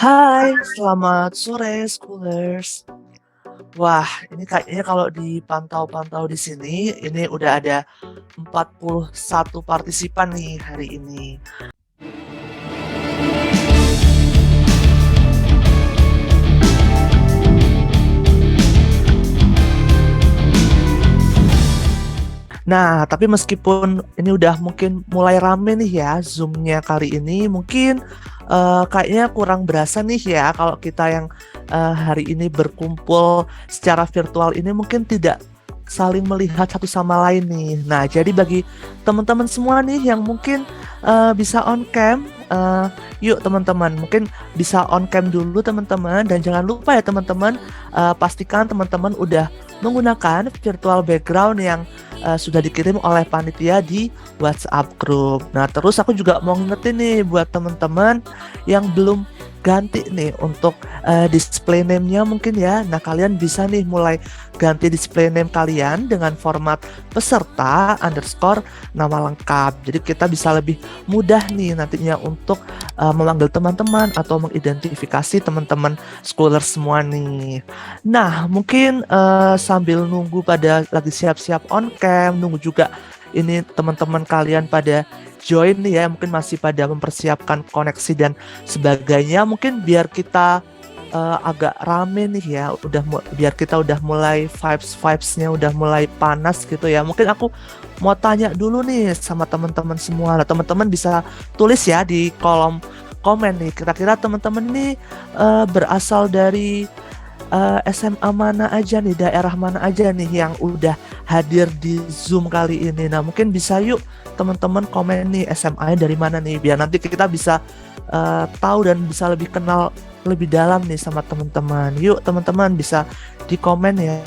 Hai, selamat sore Schoolers. Wah, ini kayaknya kalau dipantau-pantau di sini, ini udah ada 41 partisipan nih hari ini. Nah, tapi meskipun ini udah mungkin mulai rame nih ya Zoom-nya kali ini, mungkin kayaknya kurang berasa nih ya kalau kita yang hari ini berkumpul secara virtual ini mungkin tidak saling melihat satu sama lain nih. Nah, jadi bagi teman-teman semua nih yang mungkin bisa on cam, yuk teman-teman, mungkin bisa on cam dulu teman-teman, dan jangan lupa ya teman-teman, pastikan teman-teman udah menggunakan virtual background yang sudah dikirim oleh panitia di WhatsApp group. Nah, terus aku juga mau ngingetin nih buat teman-teman yang belum ganti nih untuk display name-nya mungkin ya. Nah, kalian bisa nih mulai ganti display name kalian dengan format peserta underscore nama lengkap. Jadi kita bisa lebih mudah nih nantinya untuk memanggil teman-teman atau mengidentifikasi teman-teman scholar semua nih. Nah, mungkin sambil nunggu pada lagi siap-siap on cam, nunggu juga ini teman-teman kalian pada join nih ya, mungkin masih pada mempersiapkan koneksi dan sebagainya. Mungkin biar kita agak rame nih ya, biar kita udah mulai vibes-vibesnya udah mulai panas gitu ya. Mungkin aku mau tanya dulu nih sama teman-teman semua. Nah, teman-teman bisa tulis ya di kolom komen nih. Kira-kira teman-teman ini berasal dari SMA mana aja nih, daerah mana aja nih yang udah hadir di Zoom kali ini. Nah, mungkin bisa yuk teman-teman komen nih SMA-nya dari mana nih, biar nanti kita bisa tahu dan bisa lebih kenal lebih dalam nih sama teman-teman. Yuk teman-teman bisa di komen ya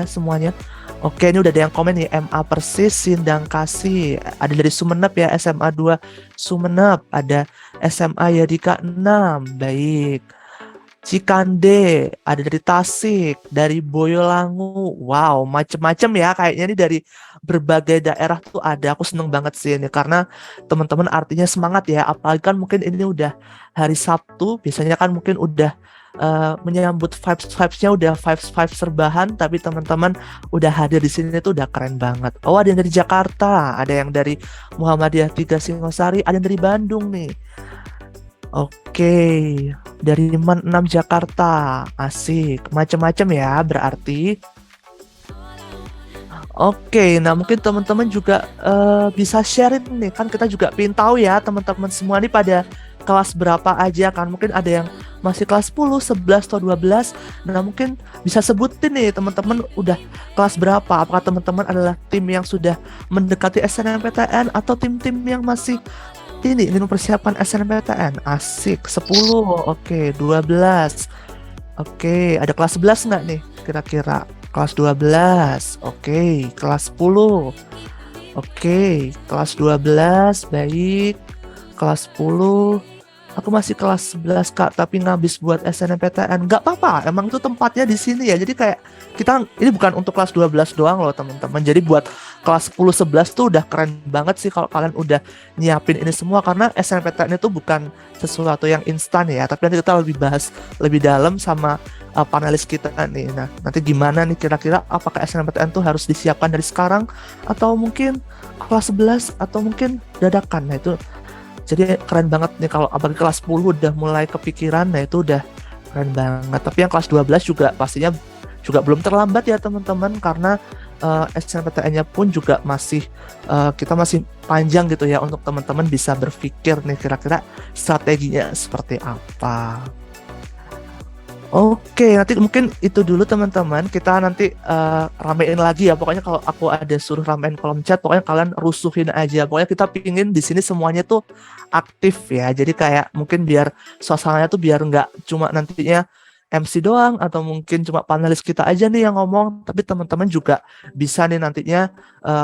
semuanya. Oke, ini udah ada yang komen nih, MA Persis Sindang Kasih, ada dari Sumeneb ya, SMA 2 Sumeneb, ada SMA Yadika 6, baik. Cikande, ada dari Tasik, dari Boyolangu. Wow, macem-macem ya kayaknya ini dari berbagai daerah tuh ada. Aku seneng banget sih ini karena teman-teman artinya semangat ya. Apalagi kan mungkin ini udah hari Sabtu, biasanya kan mungkin udah menyambut vibes-vibesnya udah vibes serbahan, tapi teman-teman udah hadir di sini tuh udah keren banget. Oh, ada yang dari Jakarta, ada yang dari Muhammadiyah 3 Singosari, ada yang dari Bandung nih. Oke, dari Man 6 Jakarta, asik, macam-macam ya berarti. Oke, nah mungkin teman-teman juga bisa share nih, kan kita juga pengen tahu ya teman-teman semua nih pada kelas berapa aja kan. Mungkin ada yang masih kelas 10, 11, atau 12. Nah mungkin bisa sebutin nih teman-teman udah kelas berapa. Apakah teman-teman adalah tim yang sudah mendekati SNMPTN atau tim-tim yang masih ini mempersiapkan SNMPTN. Asik, 10, oke, 12. Oke, ada kelas 11 nggak nih kira-kira? Kelas 12, oke, kelas 10. Oke, kelas 12, baik. Kelas 10, aku masih kelas 11 Kak, tapi ngabis buat SNMPTN. Nggak apa-apa, emang itu tempatnya di sini ya. Jadi kayak kita, ini bukan untuk kelas 12 doang loh teman-teman. Jadi buat kelas 10, 11 tuh udah keren banget sih kalau kalian udah nyiapin ini semua. Karena SNMPTN itu bukan sesuatu yang instan ya. Tapi nanti kita lebih bahas lebih dalam sama panelis kita nih. Nah, nanti gimana nih kira-kira apakah SNMPTN tuh harus disiapkan dari sekarang atau mungkin kelas 11 atau mungkin dadakan. Nah, itu jadi keren banget nih kalau apalagi kelas 10 udah mulai kepikiran. Nah, itu udah keren banget. Tapi yang kelas 12 juga pastinya juga belum terlambat ya teman-teman, karena SNMPTN-nya pun juga masih kita masih panjang gitu ya untuk teman-teman bisa berpikir nih kira-kira strateginya seperti apa. Oke, nanti mungkin itu dulu teman-teman. Kita nanti ramein lagi ya. Pokoknya kalau aku ada suruh ramein kolom chat, pokoknya kalian rusuhin aja. Pokoknya kita pingin di sini semuanya tuh aktif ya. Jadi kayak mungkin biar suasananya tuh biar nggak cuma nantinya MC doang atau mungkin cuma panelis kita aja nih yang ngomong, tapi teman-teman juga bisa nih nantinya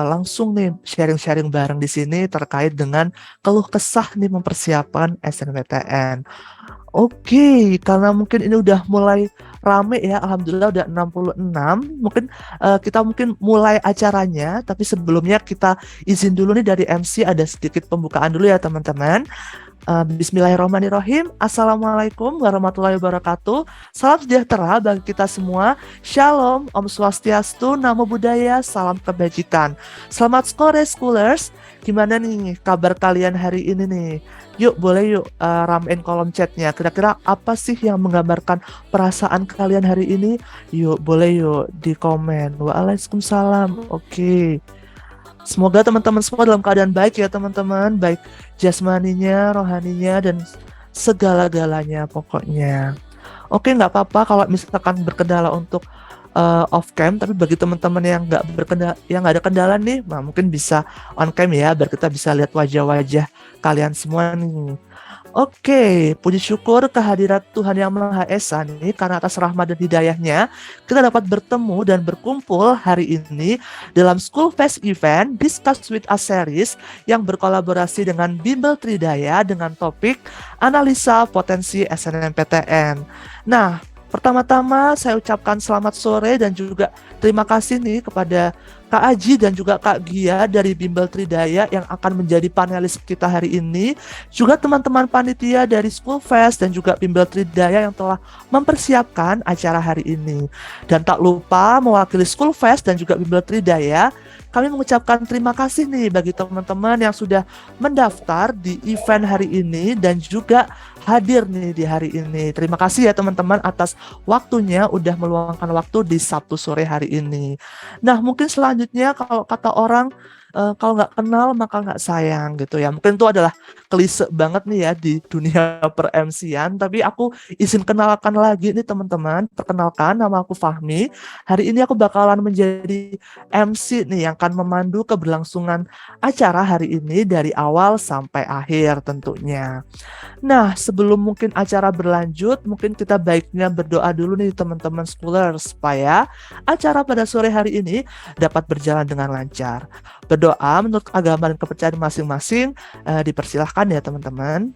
langsung nih sharing-sharing bareng di sini terkait dengan keluh kesah nih mempersiapkan SNMPTN. Oke, karena mungkin ini udah mulai rame ya, alhamdulillah udah 66. Mungkin kita mungkin mulai acaranya, tapi sebelumnya kita izin dulu nih dari MC ada sedikit pembukaan dulu ya teman-teman. Bismillahirrahmanirrahim. Assalamualaikum warahmatullahi wabarakatuh. Salam sejahtera bagi kita semua. Shalom, Om Swastiastu, Namo Buddhaya, salam kebajikan. Selamat sore, schoolers. Gimana nih kabar kalian hari ini nih? Yuk, boleh yuk ramein kolom chatnya. Kira-kira apa sih yang menggambarkan perasaan kalian hari ini? Yuk, boleh yuk di komen. Waalaikumsalam. Oke. Semoga teman-teman semua dalam keadaan baik ya teman-teman, baik jasmaninya, rohaninya, dan segala-galanya pokoknya. Oke, nggak apa-apa kalau misalkan berkendala untuk off cam, tapi bagi teman-teman yang nggak ada kendala nih, nah mungkin bisa on cam ya, biar kita bisa lihat wajah-wajah kalian semua nih. Oke, puji syukur kehadirat Tuhan Yang Maha Esa nih, karena atas rahmat dan hidayahnya kita dapat bertemu dan berkumpul hari ini dalam School Fest Event Discuss with Us series yang berkolaborasi dengan Bimbel Tridaya dengan topik Analisa Potensi SNMPTN. Nah, pertama-tama saya ucapkan selamat sore dan juga terima kasih nih kepada Kak Aji dan juga Kak Gia dari Bimbel Tridaya yang akan menjadi panelis kita hari ini. Juga teman-teman panitia dari School Fest dan juga Bimbel Tridaya yang telah mempersiapkan acara hari ini. Dan tak lupa mewakili School Fest dan juga Bimbel Tridaya, kami mengucapkan terima kasih nih bagi teman-teman yang sudah mendaftar di event hari ini dan juga hadir nih di hari ini. Terima kasih ya teman-teman atas waktunya udah meluangkan waktu di Sabtu sore hari ini. Nah, mungkin selanjutnya kalau kata orang kalau nggak kenal maka nggak sayang gitu ya. Mungkin itu adalah klise banget nih ya di dunia per-MC-an. Tapi aku izin kenalkan lagi nih teman-teman. Perkenalkan, nama aku Fahmi. Hari ini aku bakalan menjadi MC nih yang akan memandu keberlangsungan acara hari ini dari awal sampai akhir tentunya. Nah, sebelum mungkin acara berlanjut, mungkin kita baiknya berdoa dulu nih teman-teman schoolers supaya acara pada sore hari ini dapat berjalan dengan lancar. Berdoa menurut agama dan kepercayaan masing-masing, dipersilahkan ya teman-teman.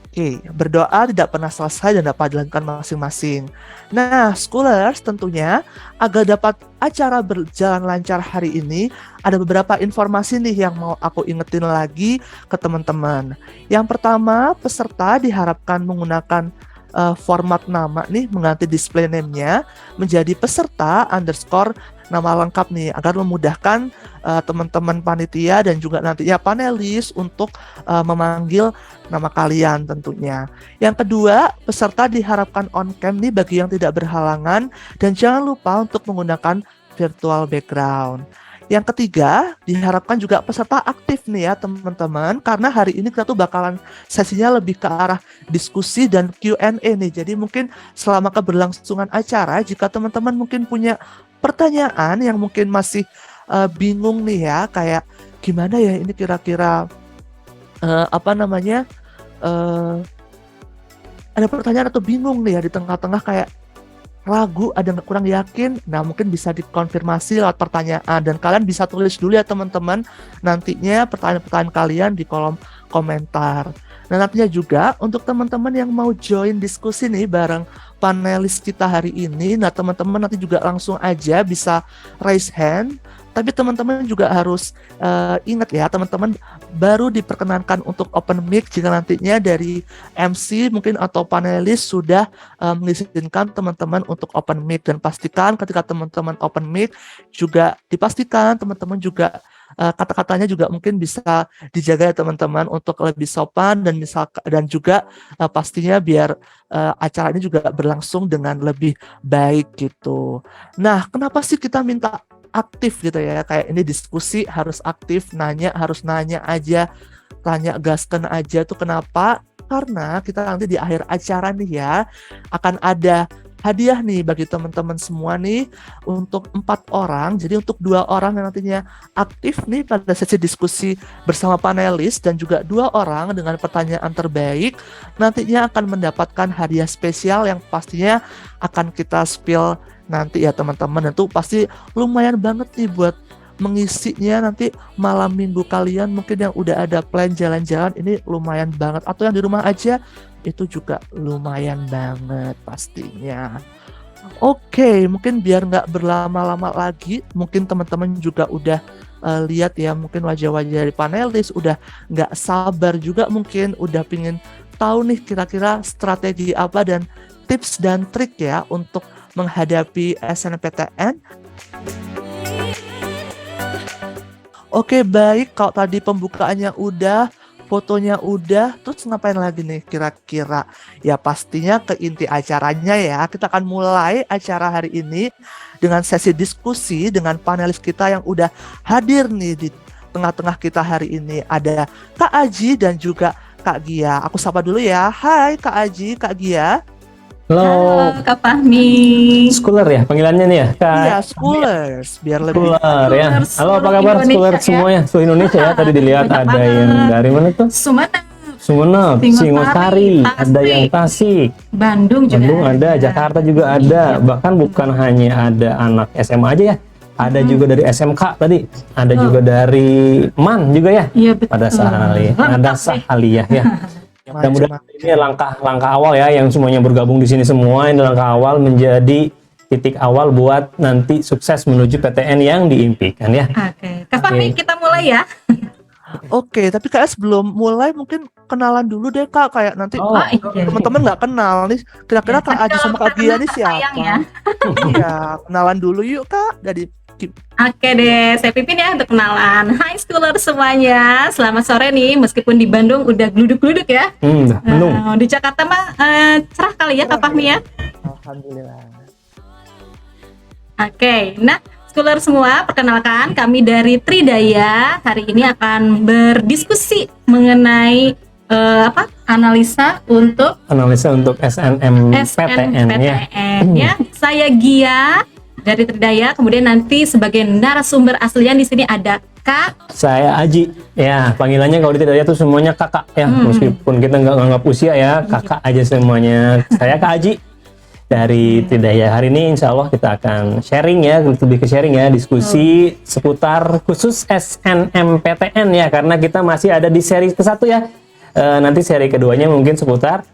Oke, berdoa tidak pernah selesai dan dapat dilakukan masing-masing. Nah, schoolers tentunya agar dapat acara berjalan lancar hari ini, ada beberapa informasi nih yang mau aku ingetin lagi ke teman-teman. Yang pertama, peserta diharapkan menggunakan format nama nih, mengganti display name-nya menjadi peserta underscore nama lengkap nih, agar memudahkan teman-teman panitia dan juga nantinya panelis untuk memanggil nama kalian tentunya. Yang kedua, peserta diharapkan on cam nih bagi yang tidak berhalangan dan jangan lupa untuk menggunakan virtual background. Yang ketiga, diharapkan juga peserta aktif nih ya teman-teman, karena hari ini kita tuh bakalan sesinya lebih ke arah diskusi dan Q&A nih. Jadi mungkin selama keberlangsungan acara, jika teman-teman mungkin punya pertanyaan yang mungkin masih bingung nih ya, kayak gimana ya ini kira-kira ada pertanyaan atau bingung nih ya di tengah-tengah kayak ragu, ada nggak kurang yakin, nah mungkin bisa dikonfirmasi lewat pertanyaan dan kalian bisa tulis dulu ya teman-teman nantinya pertanyaan-pertanyaan kalian di kolom komentar. Nah nantinya juga untuk teman-teman yang mau join diskusi nih bareng panelis kita hari ini, nah teman-teman nanti juga langsung aja bisa raise hand. Tapi teman-teman juga harus ingat ya, teman-teman baru diperkenankan untuk open mic jika nantinya dari MC mungkin atau panelis sudah mengizinkan teman-teman untuk open mic, dan pastikan ketika teman-teman open mic juga dipastikan teman-teman juga kata-katanya juga mungkin bisa dijaga ya teman-teman untuk lebih sopan dan juga pastinya biar acara ini juga berlangsung dengan lebih baik gitu. Nah, kenapa sih kita minta aktif gitu ya, kayak ini diskusi harus aktif, harus nanya aja, tanya gaskan aja tuh kenapa? Karena kita nanti di akhir acara nih ya akan ada hadiah nih bagi teman-teman semua nih untuk 4 orang. Jadi untuk 2 orang yang nantinya aktif nih pada sesi diskusi bersama panelis dan juga 2 orang dengan pertanyaan terbaik nantinya akan mendapatkan hadiah spesial yang pastinya akan kita spill nanti ya teman-teman. Dan itu pasti lumayan banget nih buat mengisinya nanti malam minggu kalian mungkin yang udah ada plan jalan-jalan, ini lumayan banget, atau yang di rumah aja itu juga lumayan banget pastinya. Oke, mungkin biar nggak berlama-lama lagi, mungkin teman-teman juga udah lihat ya mungkin wajah-wajah dari panelis udah nggak sabar juga mungkin udah pingin tahu nih kira-kira strategi apa dan tips dan trik ya untuk menghadapi SNMPTN. Oke, baik. Kalau tadi pembukaannya udah, fotonya udah, terus ngapain lagi nih kira-kira? Ya pastinya ke inti acaranya ya. Kita akan mulai acara hari ini dengan sesi diskusi dengan panelis kita yang udah hadir nih di tengah-tengah kita hari ini. Ada Kak Aji dan juga Kak Gia. Aku sapa dulu ya. Hai Kak Aji, Kak Gia. Halo, Kak Fahmi. Scholar ya panggilannya nih ya? Iya, schoolers. Biar lebih Scholar ya. Schoolers Halo, apa seluruh kabar Indonesia scholar ya. semua ya? Seluruh Indonesia ya. Tadi dilihat Banyak ada yang banget. dari mana tuh? Sumeneb, Sumeneb, Singosari, Singosari, ada Tasik, yang Tasik, Bandung juga Bandung ada, Jakarta juga ada. Bahkan bukan hanya ada anak SMA aja ya. Ada juga dari SMK tadi. Ada juga dari MAN juga ya. Iya betul. Pada sekali. Lengkap Ada deh. Sahaliyah ya. Mudah-mudahan ini langkah-langkah awal ya yang semuanya bergabung di sini semua. Ini langkah awal menjadi titik awal buat nanti sukses menuju PTN yang diimpikan ya. Oke, Kak Fahmi kita mulai ya. Oke, tapi kayak sebelum mulai mungkin kenalan dulu deh Kak. Kayak nanti Oh, iya. teman-teman nggak kenal nih. Kira-kira Ya, Kak kan Aji kalau sama Kak kita Gia kenal nih tak siapa? sayang ya. Iya, kenalan dulu yuk Kak. Dari Oke deh, saya pimpin ya untuk kenalan. Hai scholar semuanya, selamat sore nih. Meskipun di Bandung udah geluduk-geluduk ya. Bandung. Di Jakarta mah cerah kali ya Kak Fahmi ya. Alhamdulillah. Oke, nah scholar semua, perkenalkan kami dari Tridaya. Hari ini akan berdiskusi mengenai analisa untuk Analisa untuk SNMPTN ya. SNMPTN ya. Saya Gia dari Tridaya. Kemudian nanti sebagai narasumber aslinya di sini ada Kak. Saya Aji ya, panggilannya kalau di Tridaya tuh semuanya kakak ya. Meskipun kita nggak nganggap usia ya, kakak aja semuanya. Saya Kak Aji dari Tridaya. Hari ini insya Allah kita akan sharing ya, lebih ke sharing ya, diskusi seputar khusus SNMPTN ya, karena kita masih ada di seri ke-1 ya. Nanti seri keduanya mungkin seputar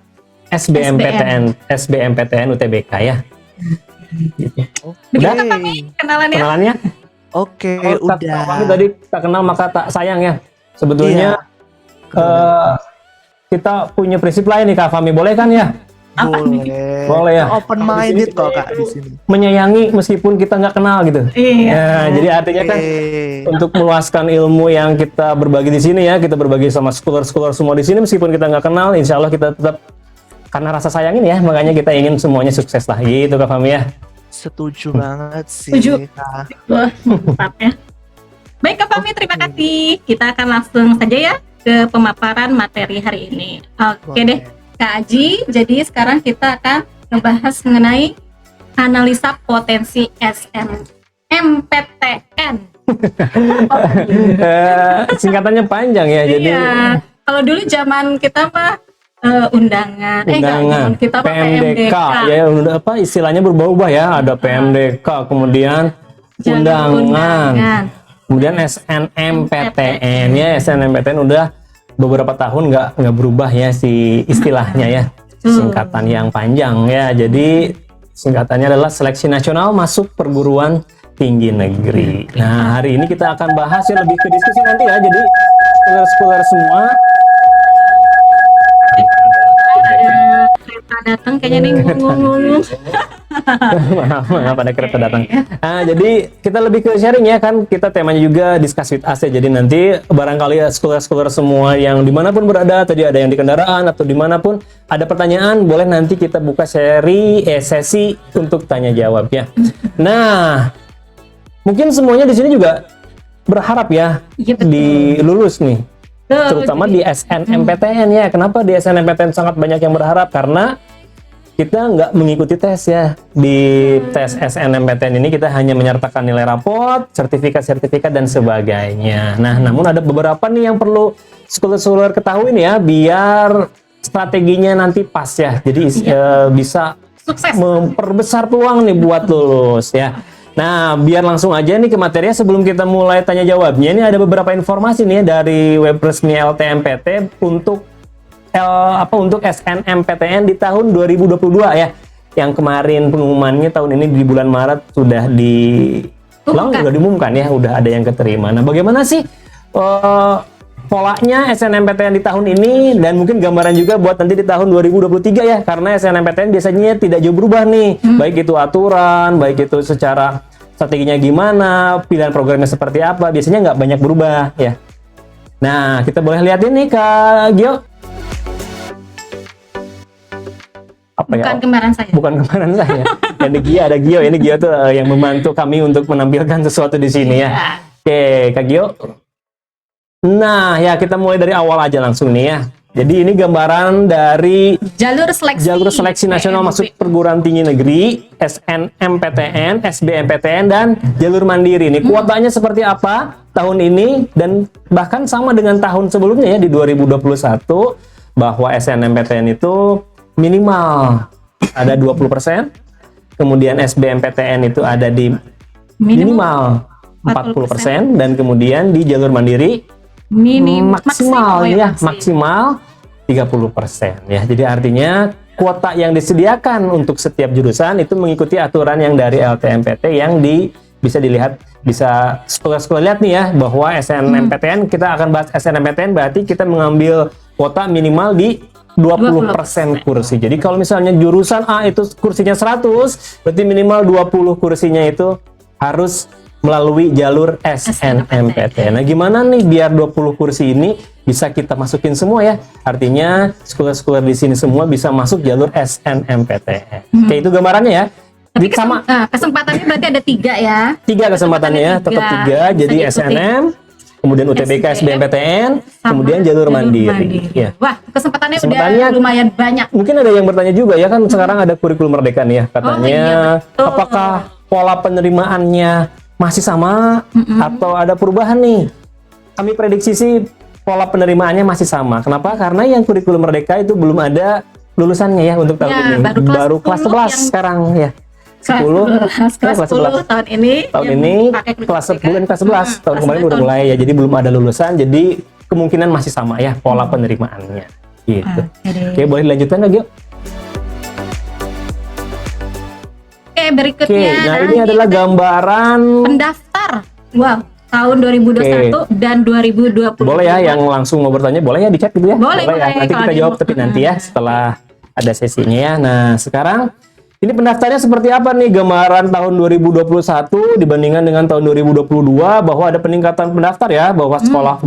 SBMPTN UTBK ya. Begitu Udah? Kak Fahmi kenalannya. Kenalannya? Oke, Kalau udah. kami tadi tak kenal maka tak sayang ya. Sebetulnya kita punya prinsip lain nih Kak Fahmi, boleh kan ya? Boleh. Boleh ya. Open minded kok Kak di sini. Menyayangi meskipun kita nggak kenal gitu. Iya. Ya, jadi artinya kan Oke. untuk meluaskan ilmu yang kita berbagi di sini ya, kita berbagi sama scholar-scholar semua di sini meskipun kita nggak kenal, insya Allah kita tetap karena rasa sayang ini ya, makanya kita ingin semuanya sukses lah gitu Kak Fahmi ya. Setuju banget sih. Setuju. Kak. Wah, mantap ya. Baik Kak Fahmi, terima kasih. Kita akan langsung saja ya ke pemaparan materi hari ini. Oke deh, Kak Aji. Jadi sekarang kita akan membahas mengenai analisa potensi SNMPTN. Singkatannya panjang ya, jadi Iya. Kalau dulu zaman kita mah undangan. undangan Kita mah PMDK ya, udah apa istilahnya berubah-ubah ya, ada PMDK kemudian undangan. Kemudian SNMPTN ya, SNMPTN udah beberapa tahun nggak berubah ya si istilahnya ya, singkatan yang panjang ya. Jadi singkatannya adalah Seleksi Nasional Masuk Perguruan Tinggi Negeri. Nah hari ini kita akan bahas ya, lebih ke diskusi nanti ya. Jadi scholar semua. Kereta datang kayaknya nih ngomong-ngomong. Maaf ada kereta datang. Nah, jadi kita lebih ke sharing ya kan, kita temanya juga discuss with us ya. Jadi nanti barangkali ya scholar-scholar semua yang dimanapun berada, tadi ada yang di kendaraan atau dimanapun ada pertanyaan, boleh nanti kita buka sesi untuk tanya jawab ya. Nah, mungkin semuanya di sini juga berharap ya Iya, betul. dilulus nih, Tuh, terutama di SNMPTN ya. Kenapa di SNMPTN sangat banyak yang berharap? Karena kita nggak mengikuti tes ya. Di tes SNMPTN ini kita hanya menyertakan nilai raport, sertifikat-sertifikat dan sebagainya. Nah, namun ada beberapa nih yang perlu scholar-scholar ketahui nih ya, biar strateginya nanti pas ya. Jadi bisa sukses. memperbesar peluang nih buat lulus ya. Nah, biar langsung aja nih ke materinya sebelum kita mulai tanya jawabnya. Ini ada beberapa informasi nih dari web resmi LTMPT untuk untuk SNMPTN di tahun 2022 ya. Yang kemarin pengumumannya tahun ini di bulan Maret sudah udah diumumkan ya, udah ada yang keterima. Nah, bagaimana sih polanya SNMPTN di tahun ini, dan mungkin gambaran juga buat nanti di tahun 2023 ya, karena SNMPTN biasanya tidak jauh berubah nih, baik itu aturan, baik itu secara strateginya gimana, pilihan programnya seperti apa, biasanya nggak banyak berubah ya. Nah, kita boleh lihat ini Kak Gio. Apa Bukan ya? kembaran saya. Bukan kembaran saya. Ada Gio. Ini Gio tuh yang membantu kami untuk menampilkan sesuatu di sini ya. Oke, Kak Gio. Nah, ya kita mulai dari awal aja langsung nih ya. Jadi ini gambaran dari Jalur seleksi nasional masuk perguruan tinggi negeri, SNMPTN, SBMPTN, dan jalur mandiri. Ini kuotanya seperti apa tahun ini, dan bahkan sama dengan tahun sebelumnya ya, di 2021, bahwa SNMPTN itu minimal ada 20%, kemudian SBMPTN itu ada di minimal 40%, dan kemudian di jalur mandiri maksimal 30% ya. Jadi artinya kuota yang disediakan untuk setiap jurusan itu mengikuti aturan yang dari LTMPT yang bisa dilihat, bisa sekolah lihat nih ya, bahwa SNMPTN, kita akan bahas SNMPTN, berarti kita mengambil kuota minimal di 20% kursi. Jadi kalau misalnya jurusan A itu kursinya 100, berarti minimal 20 kursinya itu harus melalui jalur SNMPTN. Nah, gimana nih biar 20 kursi ini bisa kita masukin semua ya? Artinya sekolah-sekolah di sini semua bisa masuk jalur SNMPTN. Oke, itu gambarannya ya. Tapi kesempatannya berarti ada 3 ya. 3 kesempatannya ya, tetap 3. Jadi SNM, kemudian UTBK, SBMPTN, kemudian jalur mandiri. Ya. Wah, kesempatannya udah lumayan banyak. Mungkin ada yang bertanya juga ya, kan sekarang ada kurikulum merdeka nih ya, katanya apakah pola penerimaannya masih sama atau ada perubahan nih? Kami prediksi sih pola penerimaannya masih sama. Kenapa? Karena yang kurikulum merdeka itu belum ada lulusannya ya untuk tahun ini. Baru kelas 11 sekarang ya. 10 kelas 10 tahun ini kelas 10 kelas 11 tahun kemarin udah mulai ya, jadi belum ada lulusan, jadi kemungkinan masih sama ya pola penerimaannya gitu. Oke, boleh dilanjutkan lagi yuk. Berikutnya nah ini adalah gambaran pendaftar tahun 2021 dan 2020. Boleh ya, yang langsung mau bertanya boleh ya di chat gitu ya. Boleh ya. Nanti kita jawab tapi nanti ya setelah ada sesinya ya. Nah, sekarang ini pendaftarnya seperti apa nih, gambaran tahun 2021 dibandingkan dengan tahun 2022, bahwa ada peningkatan pendaftar ya, bahwa sekolah,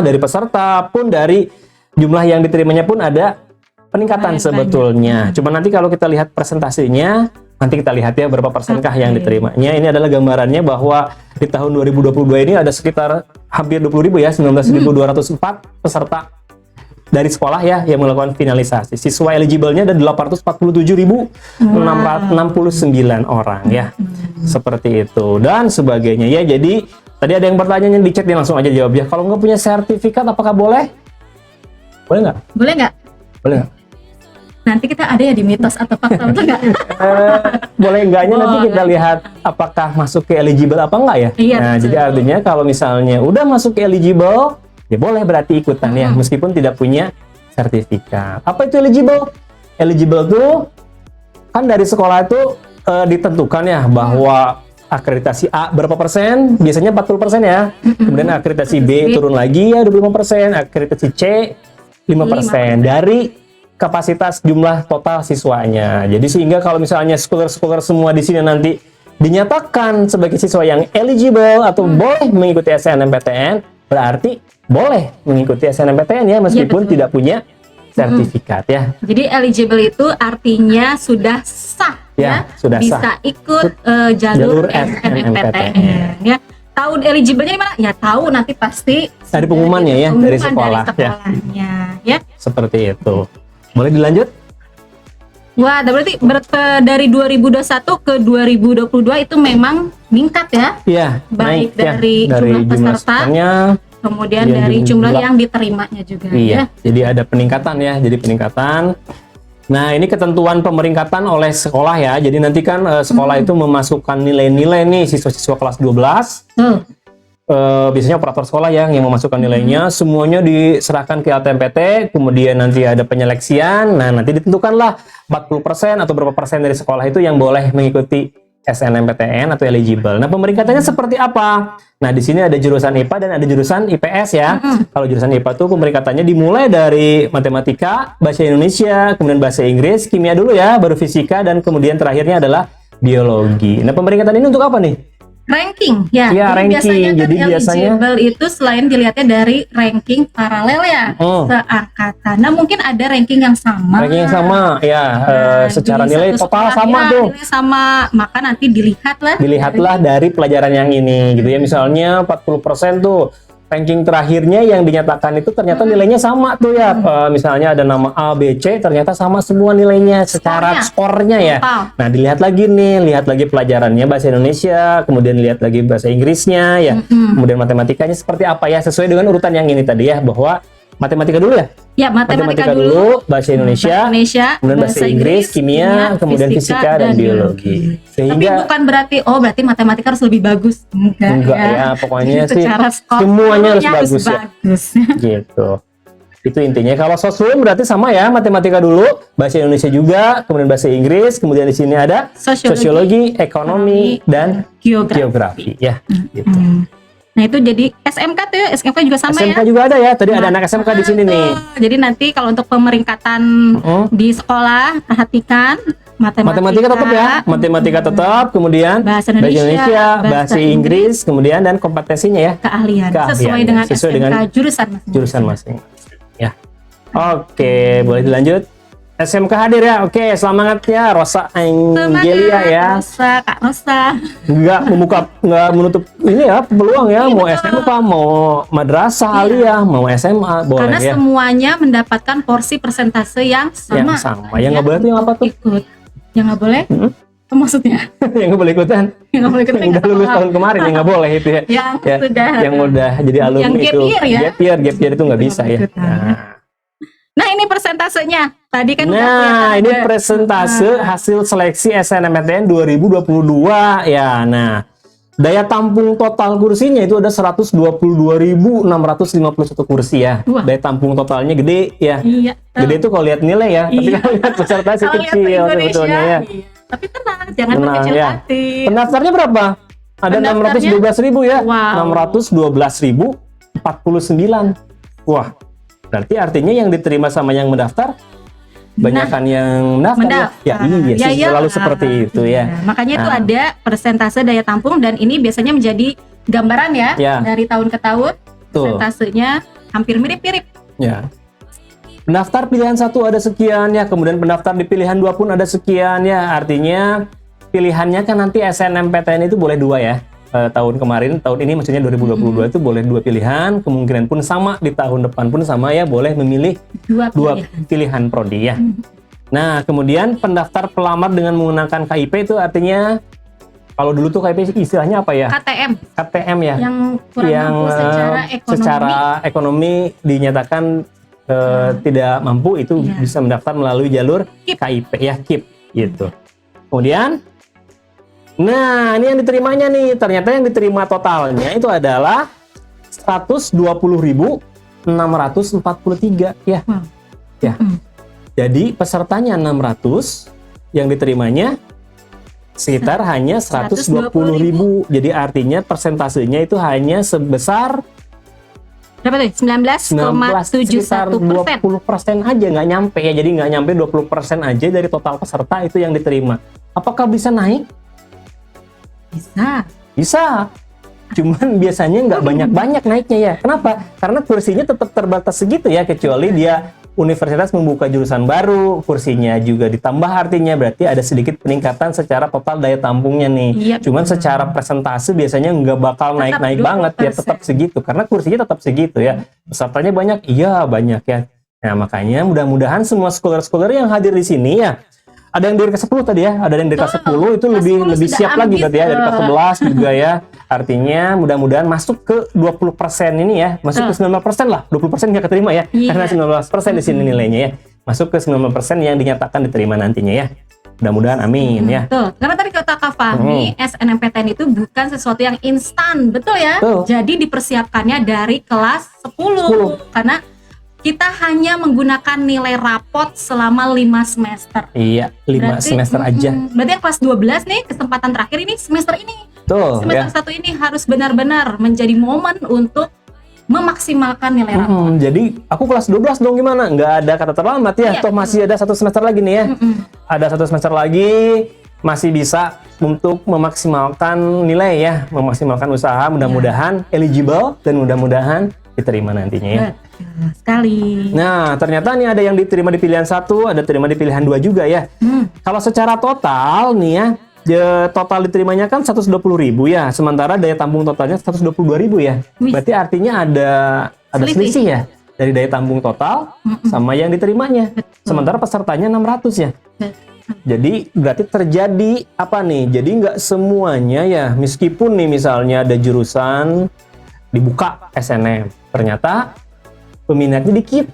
dari peserta pun dari jumlah yang diterimanya pun ada peningkatan sebetulnya. Cuma nanti kalau kita lihat presentasinya, nanti kita lihat ya berapa persenkah yang diterimanya. Ini adalah gambarannya bahwa di tahun 2022 ini ada sekitar hampir 20.000 ya, 19.204 peserta dari sekolah ya yang melakukan finalisasi. Siswa eligible-nya ada 847.669 orang ya. Seperti itu dan sebagainya ya. Jadi tadi ada yang bertanya di chat, langsung aja jawab ya. Kalau nggak punya sertifikat apakah boleh? Boleh nggak? Boleh nggak? Boleh nggak? Nanti kita ada ya di mitos atau fakta, betul nggak? Boleh enggaknya nanti kita lihat apakah masuk ke eligible apa enggak ya. Iya, nah, betul. Jadi artinya kalau misalnya udah masuk ke eligible, ya boleh berarti ikutan ya, meskipun tidak punya sertifikat. Apa itu eligible? Eligible tuh kan dari sekolah itu ditentukan ya bahwa akreditasi A berapa persen, biasanya 40% ya. Kemudian akreditasi B turun lagi ya 25%, akreditasi C 5% dari kapasitas jumlah total siswanya. Jadi sehingga kalau misalnya scholar semua di sini nanti dinyatakan sebagai siswa yang eligible atau boleh mengikuti SNMPTN, berarti boleh mengikuti SNMPTN ya, meskipun tidak punya sertifikat ya. Jadi eligible itu artinya sudah sah ya, sudah bisa sah. ikut jalur SNMPTN ya. Tahun eligible-nya di mana? Ya tahu nanti pasti dari pengumumannya ya, dari sekolah sekolahnya ya. Seperti itu. Boleh dilanjut? Wah, berarti dari 2021 ke 2022 itu memang meningkat ya? Iya, baik naik dari jumlah peserta, kemudian dari jumlah yang diterimanya juga. Iya, ya? jadi ada peningkatan ya, Nah, ini ketentuan pemeringkatan oleh sekolah ya. Jadi nanti kan sekolah itu memasukkan nilai-nilai nih siswa-siswa kelas 12. Biasanya operator sekolah yang memasukkan nilainya, semuanya diserahkan ke LTMPT, kemudian nanti ada penyeleksian. Nah, nanti ditentukanlah 40% atau berapa persen dari sekolah itu yang boleh mengikuti SNMPTN atau eligible. Nah, pemeringkatannya seperti apa? Nah, di sini ada jurusan IPA dan ada jurusan IPS ya. Kalau jurusan IPA tuh pemeringkatannya dimulai dari matematika, bahasa Indonesia, kemudian bahasa Inggris, kimia dulu ya, baru fisika, dan kemudian terakhirnya adalah biologi. Nah, pemeringkatan ini untuk apa nih? Ranking ya. Iya, ranking. Biasanya kan Jadi biasanya eligible itu selain dilihatnya dari ranking paralel ya, seangkatan. Nah, mungkin ada ranking yang sama. Ranking yang sama ya, secara di nilai satu total sekolah, sama ya, tuh. nilai sama, maka nanti Dilihatlah dari pelajaran yang ini gitu ya. Misalnya 40% tuh ranking terakhirnya yang dinyatakan itu ternyata nilainya sama tuh ya. Misalnya ada nama A, B, C, ternyata sama semua nilainya secara skornya ya. Nah, dilihat lagi nih, lihat lagi pelajarannya bahasa Indonesia, kemudian lihat lagi bahasa Inggrisnya ya. Kemudian matematikanya seperti apa ya, sesuai dengan urutan yang ini tadi ya, bahwa matematika dulu ya? Ya, matematika dulu, bahasa Indonesia, kemudian bahasa Inggris, kimia, kemudian fisika dan biologi. Tapi Sehingga bukan berarti berarti matematika harus lebih bagus. Enggak ya, pokoknya sih skor, semuanya harus bagus ya. bagus. Gitu. Itu intinya. Kalau sosum berarti sama ya, matematika dulu, bahasa Indonesia juga, kemudian bahasa Inggris, kemudian di sini ada sosiologi, ekonomi, dan geografi ya. Gitu. Nah, itu jadi SMK tuh, SMK juga sama SMK ya. juga ada ya. Tadi ada anak SMK di sini nih. Jadi nanti kalau untuk pemeringkatan di sekolah, perhatikan matematika tetap ya. Matematika tetap, kemudian bahasa Indonesia, bahasa Inggris, kemudian dan kompetensinya ya. Keahlian. Sesuai dengan SMK jurusan masing-masing. Ya. Oke, boleh dilanjut. SMK hadir ya. Oke, selamat ya Rosa Angelia ya. Rosa, Kak Rosa. Nggak menutup ini ya peluang ya, mau SMK, mau madrasah aliyah, mau SMA, boleh karena ya. semuanya mendapatkan porsi persentase yang sama. Yang sama. Yang nggak boleh tuh yang apa tuh? Ikut. Yang nggak boleh? Maksudnya? Yang nggak boleh ikutan? Yang nggak boleh ikutan. Yang udah lulus tahun kemarin yang nggak boleh itu ya. Yang udah jadi alumni yang itu. Gap year itu nggak bisa ya. Nah, ini persentasenya. Tadi kan ini persentase hasil seleksi SNMPTN 2022 ya. Nah, daya tampung total kursinya itu ada 122.651 kursi ya. Daya tampung totalnya gede ya. Iya. Gede itu kalau lihat nilai ya. Tapi kalau lihat peserta sih kecil sebetulnya ya. Tapi tenang, jangan berkecil hati. Pendaftarnya berapa? Ada 612.000 ya. 612.049. Wah. Berarti artinya yang diterima sama yang mendaftar banyakkan yang mendaftar. Ya iya, selalu seperti itu ya. Makanya itu ada persentase daya tampung dan ini biasanya menjadi gambaran ya. Dari tahun ke tahun. Persentasenya hampir mirip-mirip. Ya. Pendaftar pilihan 1 ada sekian ya, kemudian pendaftar di pilihan 2 pun ada sekian ya. Artinya pilihannya kan nanti SNMPTN itu boleh 2 ya. Tahun ini maksudnya 2022 itu boleh 2 pilihan, kemungkinan pun sama di tahun depan pun sama ya, boleh memilih 2 pilihan prodi ya. Nah, kemudian pendaftar pelamar dengan menggunakan KIP itu artinya kalau dulu tuh KIP istilahnya apa ya? KTM ya. Yang kurang mampu secara ekonomi dinyatakan tidak mampu, itu bisa mendaftar melalui jalur KIP ya, KIP gitu. Kemudian nah, ini yang diterimanya nih. Ternyata yang diterima totalnya itu adalah 120.643 ya. Ya. Jadi pesertanya 600, yang diterimanya sekitar hanya 120.000. Jadi artinya persentasenya itu hanya sebesar berapa tuh? 19,71%. 20% aja, nggak nyampe ya. Jadi nggak nyampe 20% aja dari total peserta itu yang diterima. Apakah bisa naik? Bisa. Cuman biasanya nggak banyak-banyak naiknya ya. Kenapa? Karena kursinya tetap terbatas segitu ya, kecuali dia universitas membuka jurusan baru, kursinya juga ditambah, artinya berarti ada sedikit peningkatan secara total daya tampungnya nih. Cuman secara presentase biasanya nggak bakal naik-naik banget ya, tetap segitu. Karena kursinya tetap segitu ya. Pesertanya banyak? Iya banyak ya. Nah makanya mudah-mudahan semua scholar-scholar yang hadir di sini ya, ada yang dari ke-10 tadi ya, ada yang dari ke-10 itu lebih siap lagi berarti ya, dari ke-11 juga ya. Artinya mudah-mudahan masuk ke 20% ini ya, masuk ke 19% lah. 20% nggak keterima ya, karena 19% di sini nilainya ya. Masuk ke 19% yang dinyatakan diterima nantinya ya. Mudah-mudahan amin ya. Betul. Karena tadi kata Kak Fahmi, SNMPTN itu bukan sesuatu yang instan, betul ya? Jadi dipersiapkannya dari kelas 10. Karena kita hanya menggunakan nilai rapot selama 5 semester. Iya, 5 semester aja. Berarti yang kelas 12 nih, kesempatan terakhir ini semester ini. Tuh, Semester ya. 1 ini harus benar-benar menjadi momen untuk memaksimalkan nilai rapot. Jadi aku kelas 12 dong gimana? Nggak ada kata terlambat ya. Iya, Toh masih ada 1 semester lagi nih ya. Ada 1 semester lagi, masih bisa untuk memaksimalkan nilai ya, memaksimalkan usaha. Mudah-mudahan eligible dan mudah-mudahan diterima nantinya ya. Betul sekali. Nah, ternyata nih ada yang diterima di pilihan 1, ada terima di pilihan 2 juga ya. Kalau secara total nih ya, total diterimanya kan 120.000 ya, sementara daya tampung totalnya 122.000 ya. Wih. Berarti artinya ada selisih ya dari daya tampung total sama yang diterimanya. Sementara pesertanya 600 ya. Jadi berarti terjadi apa nih? Jadi nggak semuanya ya, meskipun nih misalnya ada jurusan dibuka SNM, ternyata peminatnya dikit.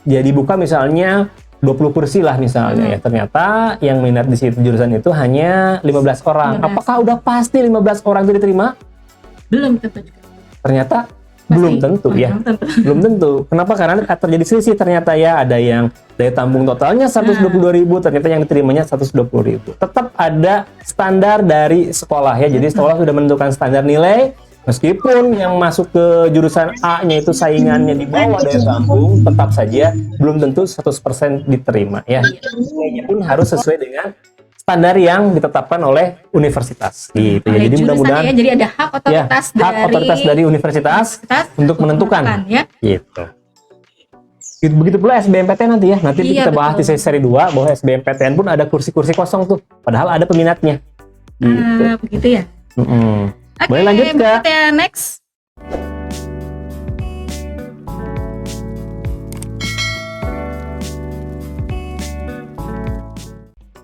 Jadi buka misalnya 20 kursi lah misalnya ya. Ternyata yang minat di situ jurusan itu hanya 15 orang. 15. Apakah udah pasti 15 orang itu diterima? Belum tentu juga. Ternyata Pasti. belum tentu ya. Belum tentu. Belum tentu. Kenapa? Karena terjadi selisih ternyata ya. Ada yang daya tampung totalnya 122.000, ternyata yang diterimanya 120.000. Tetap ada standar dari sekolah ya. Jadi sekolah sudah menentukan standar nilai. Meskipun yang masuk ke jurusan A-nya itu saingannya di bawah daya tampung, tetap saja belum tentu 100% diterima ya. Nilainya pun harus sesuai dengan standar yang ditetapkan oleh universitas gitu ya. Oleh Jadi jurusan mudah-mudahan ya, jadi ada hak otoritas hak otoritas dari universitas untuk menentukan ya. gitu. Begitu pula SBMPTN nanti ya. Nanti Iya, kita bahas betul. di seri 2 bahwa SBMPTN pun ada kursi-kursi kosong tuh. Padahal ada peminatnya. Gitu. Begitu ya. Oke, Boleh lanjut, Kak? berikutnya next.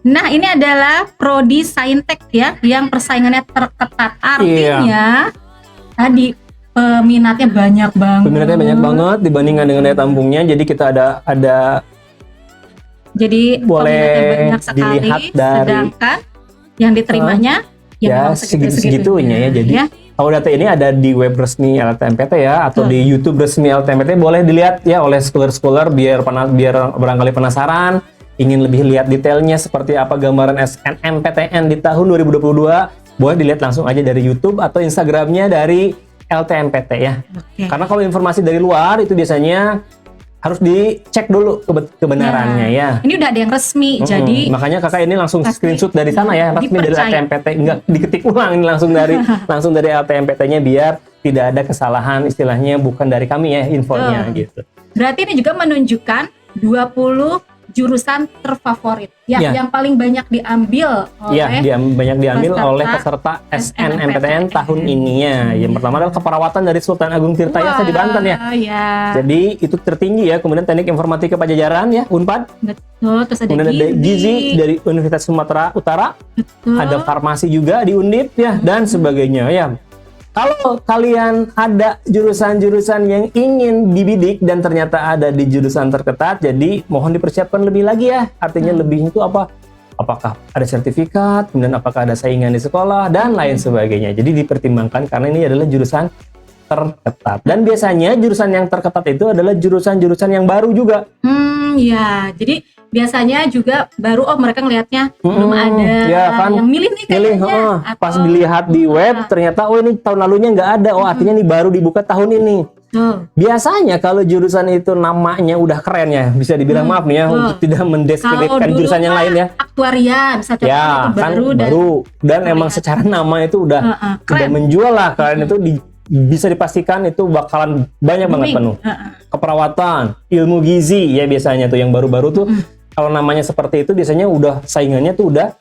Nah, ini adalah prodi Saintek ya, yang persaingannya terketat. Artinya tadi peminatnya banyak banget. Peminatnya banyak banget dibandingkan dengan daya tampungnya. Jadi kita ada Jadi boleh peminatnya banyak sekali, dilihat dari sedangkan yang diterimanya ya memang segitu-segitunya ya. Jadi kalau data ini ada di web resmi LTMPT ya, atau di YouTube resmi LTMPT, boleh dilihat ya oleh scholar-scholar biar barangkali penasaran, ingin lebih lihat detailnya seperti apa gambaran SNMPTN di tahun 2022, boleh dilihat langsung aja dari YouTube atau Instagramnya dari LTMPT ya. Oke. Karena kalau informasi dari luar itu biasanya harus dicek dulu kebenarannya ya. Ini udah ada yang resmi, jadi Makanya kakak ini langsung pasti screenshot dari sana ya, resmi dari dipercaya. LTMPT, enggak diketik ulang, ini langsung dari LTMPT-nya biar tidak ada kesalahan, istilahnya bukan dari kami ya infonya gitu. berarti ini juga menunjukkan 20 jurusan terfavorit ya, Ya. yang paling banyak diambil oleh Iya, banyak diambil peserta oleh peserta SNMPTN tahun ini ya. Yang pertama adalah keperawatan dari Sultan Agung Tirtayasa di Banten ya. Ya, Jadi itu tertinggi ya. Kemudian teknik informatika Pajajaran ya, Unpad. betul. Terus ada Kemudian ada gizi, Gizi dari Universitas Sumatera Utara. betul. Ada farmasi juga di Undip ya, dan sebagainya ya. Kalau kalian ada jurusan-jurusan yang ingin dibidik dan ternyata ada di jurusan terketat, jadi mohon dipersiapkan lebih lagi ya. Artinya lebih itu apa? Apakah ada sertifikat, kemudian apakah ada saingan di sekolah, dan lain sebagainya. Jadi dipertimbangkan karena ini adalah jurusan terketat. Dan biasanya jurusan yang terketat itu adalah jurusan-jurusan yang baru juga. Ya, jadi biasanya juga baru mereka ngelihatnya belum ada ya kan, yang milih nih Milih, kayaknya. pas dilihat di web ternyata ini tahun lalunya nggak ada. Artinya ini baru dibuka tahun ini. Tuh. Biasanya kalau jurusan itu namanya udah keren ya, bisa dibilang maaf nih ya, untuk tidak mendiskreditkan Kalau jurusan yang dulu lain ya. Aktuaria bisa contohnya Ya itu kan baru dan emang secara nama itu udah keren. menjual lah. Kalian itu bisa dipastikan itu bakalan banyak banget penuh. Keperawatan, ilmu gizi ya biasanya tuh yang baru-baru tuh. Kalau namanya seperti itu biasanya udah saingannya tuh udah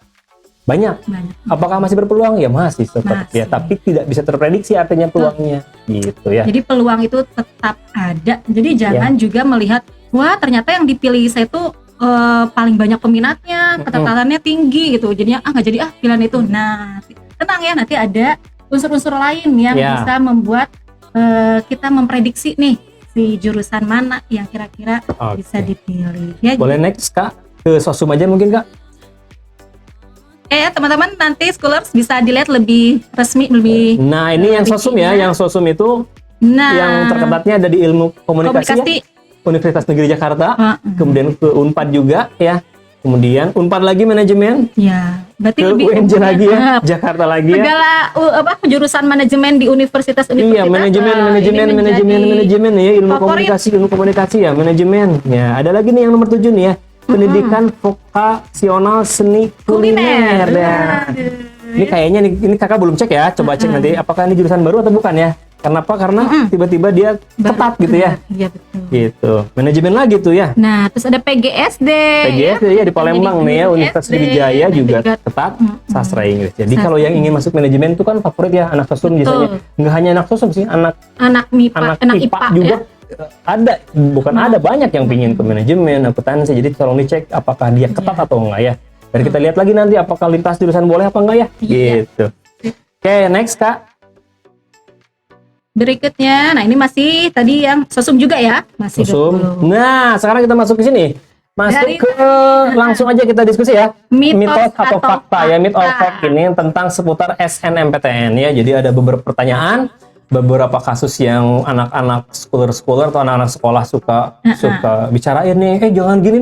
banyak. Apakah masih berpeluang? Ya masih tetap ya, tapi tidak bisa terprediksi artinya peluangnya gitu ya. Jadi peluang itu tetap ada. Jadi jangan juga melihat wah ternyata yang dipilih saya itu paling banyak peminatnya, ketekatannya tinggi gitu. Jadinya nggak jadi pilihan itu. Nah, tenang ya, nanti ada unsur-unsur lain yang bisa membuat kita memprediksi nih si jurusan mana yang kira-kira bisa dipilih. Ya, boleh next Kak ke sosum aja mungkin Kak. Teman-teman nanti Schoolers bisa dilihat lebih resmi, lebih. Nah ini yang sosum ya, yang sosum itu yang terketatnya ada di ilmu komunikasi. Universitas Negeri Jakarta, kemudian ke Unpad juga ya. Kemudian Unpad lagi manajemen, Ya, berarti ke lebih UNJ umum lagi ya, ya. Jakarta lagi ya. Segala jurusan manajemen di universitas Iya, manajemen ya, favorit. ilmu komunikasi ya, manajemen. Ya, ada lagi nih yang nomor 7 nih ya. Pendidikan vokasional seni kuliner. Ya. Ini kayaknya ini kakak belum cek ya, coba cek nanti apakah ini jurusan baru atau bukan ya. Kenapa? Karena tiba-tiba dia ketat gitu ya. Iya betul. Gitu. Manajemen lagi tuh ya. Nah, terus ada PGSD. PGSD ya di Palembang nih ya, Universitas Sriwijaya juga ketat sastra Inggris. Jadi kalau yang ingin masuk manajemen itu kan favorit ya anak sosum biasanya. Nggak hanya anak sosum sih, anak MIPA, anak IPA juga ya. ada, bukan ada banyak yang pingin ke manajemen, akuntansi. Jadi tolong dicek apakah dia ketat atau enggak ya. Dan kita lihat lagi nanti apakah lintas jurusan boleh apa enggak ya. Gitu. Oke, next Kak. Berikutnya, nah ini masih tadi yang sosum juga ya, masih Sosum. 20. Nah, sekarang kita masuk ke sini. Masuk Dari ke langsung aja kita diskusi ya. Mitos Atau atau fakta ya, myth or fakta. fact ini tentang seputar SNMPTN ya. Jadi ada beberapa pertanyaan, beberapa kasus yang anak-anak schooler atau anak-anak sekolah suka bicarain nih. Jangan gini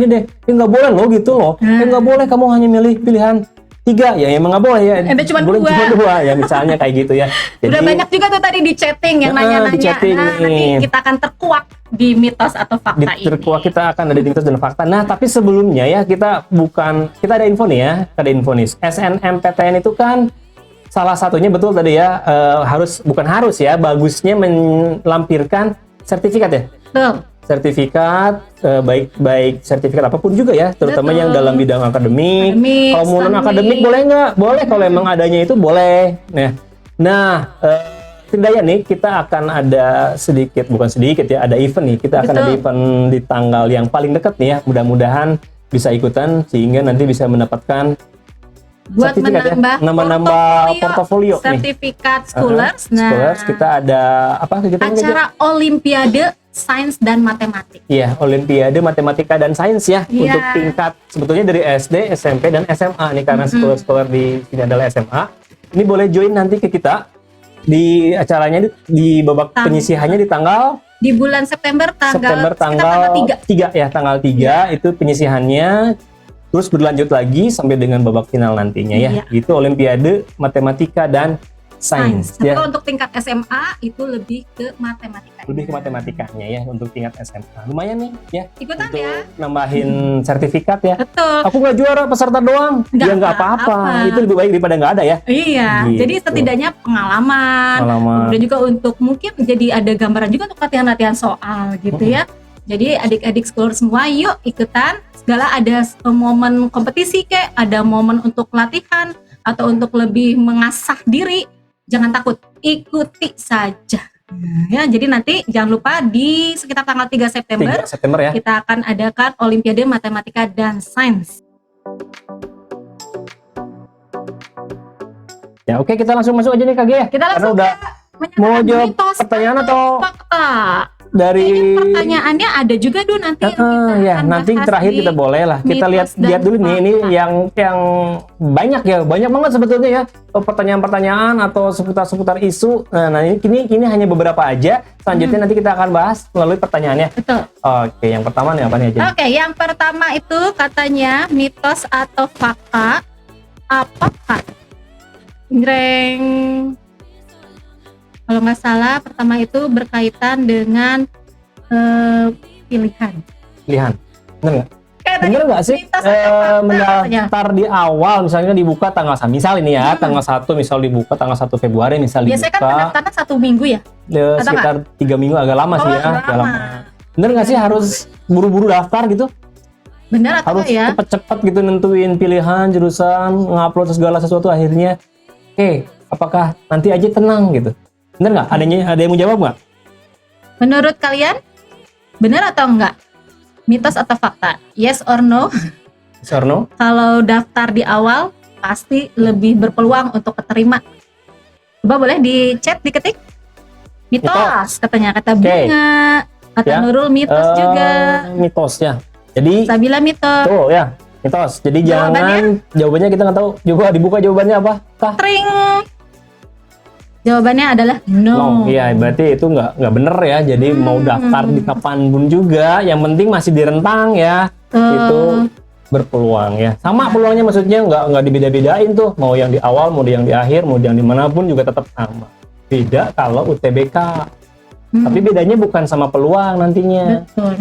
deh. Nggak boleh loh gitu loh. Nggak boleh kamu hanya milih pilihan 3 ya, emang nggak boleh ya. Cuma boleh 2. cuma 2 ya, misalnya kayak gitu ya. Udah banyak juga tuh tadi di chatting yang nanya-nanya. di chatting Nah, nanti kita akan terkuak di mitos atau fakta ini. Terkuak kita akan ada di mitos dan fakta. Nah, tapi sebelumnya ya kita ada info nih ya, ada info nih. SNMPTN itu kan salah satunya betul tadi ya, bukan harus ya, bagusnya melampirkan sertifikat ya. Betul. Sertifikat baik sertifikat apapun juga ya, terutama yang dalam bidang akademik. Kalau mau non akademik boleh nggak? Boleh, kalau emang adanya itu boleh. Nah, setidaknya nih kita akan ada bukan sedikit ya, ada event nih. Kita akan ada event di tanggal yang paling dekat nih ya. Mudah-mudahan bisa ikutan sehingga nanti bisa mendapatkan Buat menambah portofolio nih. Sertifikat scholars. Nah, Scholars, kita ada apa kegiatan acara Olimpiade Sains dan Matematik. Iya, Olimpiade Matematika dan Sains ya, untuk tingkat sebetulnya dari SD, SMP dan SMA nih, karena sekolah-sekolah di sini adalah SMA. Ini boleh join nanti ke kita di acaranya di babak penyisihannya di bulan September tanggal 3 ya, tanggal 3 itu penyisihannya. Terus berlanjut lagi sampai dengan babak final nantinya ya. Itu Olimpiade Matematika dan Sains ya. Tapi untuk tingkat SMA itu lebih ke matematika. Lebih ke matematikanya ya untuk tingkat SMA. Lumayan nih ya. Ikutan untuk ya. nambahin sertifikat ya. Betul. Aku nggak juara, peserta doang. Ya nggak apa-apa. Itu lebih baik daripada nggak ada ya. Iya. Gitu. Jadi setidaknya pengalaman. Dan juga untuk mungkin jadi ada gambaran juga untuk latihan-latihan soal gitu ya. Jadi adik-adik sekolah semua yuk ikutan. Segala ada momen kompetisi kayak, ada momen untuk latihan atau untuk lebih mengasah diri. Jangan takut, ikuti saja. Ya, jadi nanti jangan lupa di sekitar tanggal 3 September ya. Kita akan adakan Olimpiade Matematika dan Sains. Ya oke, kita langsung masuk aja nih Kak Gia. Kita langsung udah mau jawab pertanyaan atau fakta. Dari pertanyaannya ada juga dulu nanti. Ya, nanti terakhir kita boleh lah. Kita lihat dulu nih ini yang banyak banget sebetulnya ya pertanyaan-pertanyaan atau seputar isu. Nah, ini hanya beberapa aja. Selanjutnya nanti kita akan bahas melalui pertanyaannya. Betul. Oke, yang pertama nih apa nih aja? Oke, yang pertama itu katanya mitos atau fakta. Apakah kalau nggak salah pertama itu berkaitan dengan pilihan. Bener nggak? Bener nggak sih mendaftar di awal misalnya dibuka tanggal misal ini ya tanggal 1 misal dibuka tanggal 1 Februari misal biasanya dibuka. Biasanya kan pendaftaran 1 minggu ya? Sekitar 3 minggu agak lama sih ya. Agak lama. Bener nggak sih harus buru-buru daftar gitu? Bener atau harus ya? Cepet-cepet gitu nentuin pilihan jurusan, ngupload segala sesuatu akhirnya. Apakah nanti aja tenang gitu? Bener nggak? Ada yang mau jawab nggak? Menurut kalian, bener atau enggak? Mitos atau fakta? Yes or no? Yes or no? Kalau daftar di awal, pasti lebih berpeluang untuk keterima. Coba boleh di chat, diketik. Mitos, katanya. Kata Bunga, kata Nurul mitos juga. Mitos ya. Jadi Sabila mitos. Tuh ya, mitos. Jadi jawabannya kita nggak tahu. Coba dibuka jawabannya apa? Tring. Jawabannya adalah no. Iya, berarti itu nggak bener ya. Jadi mau daftar di kapanpun juga, yang penting masih di rentang ya. Itu berpeluang ya. Sama peluangnya, maksudnya nggak dibeda-bedain tuh. Mau yang di awal, mau yang di akhir, mau yang dimanapun juga tetap sama. Beda kalau UTBK. Tapi bedanya bukan sama peluang nantinya. Betul,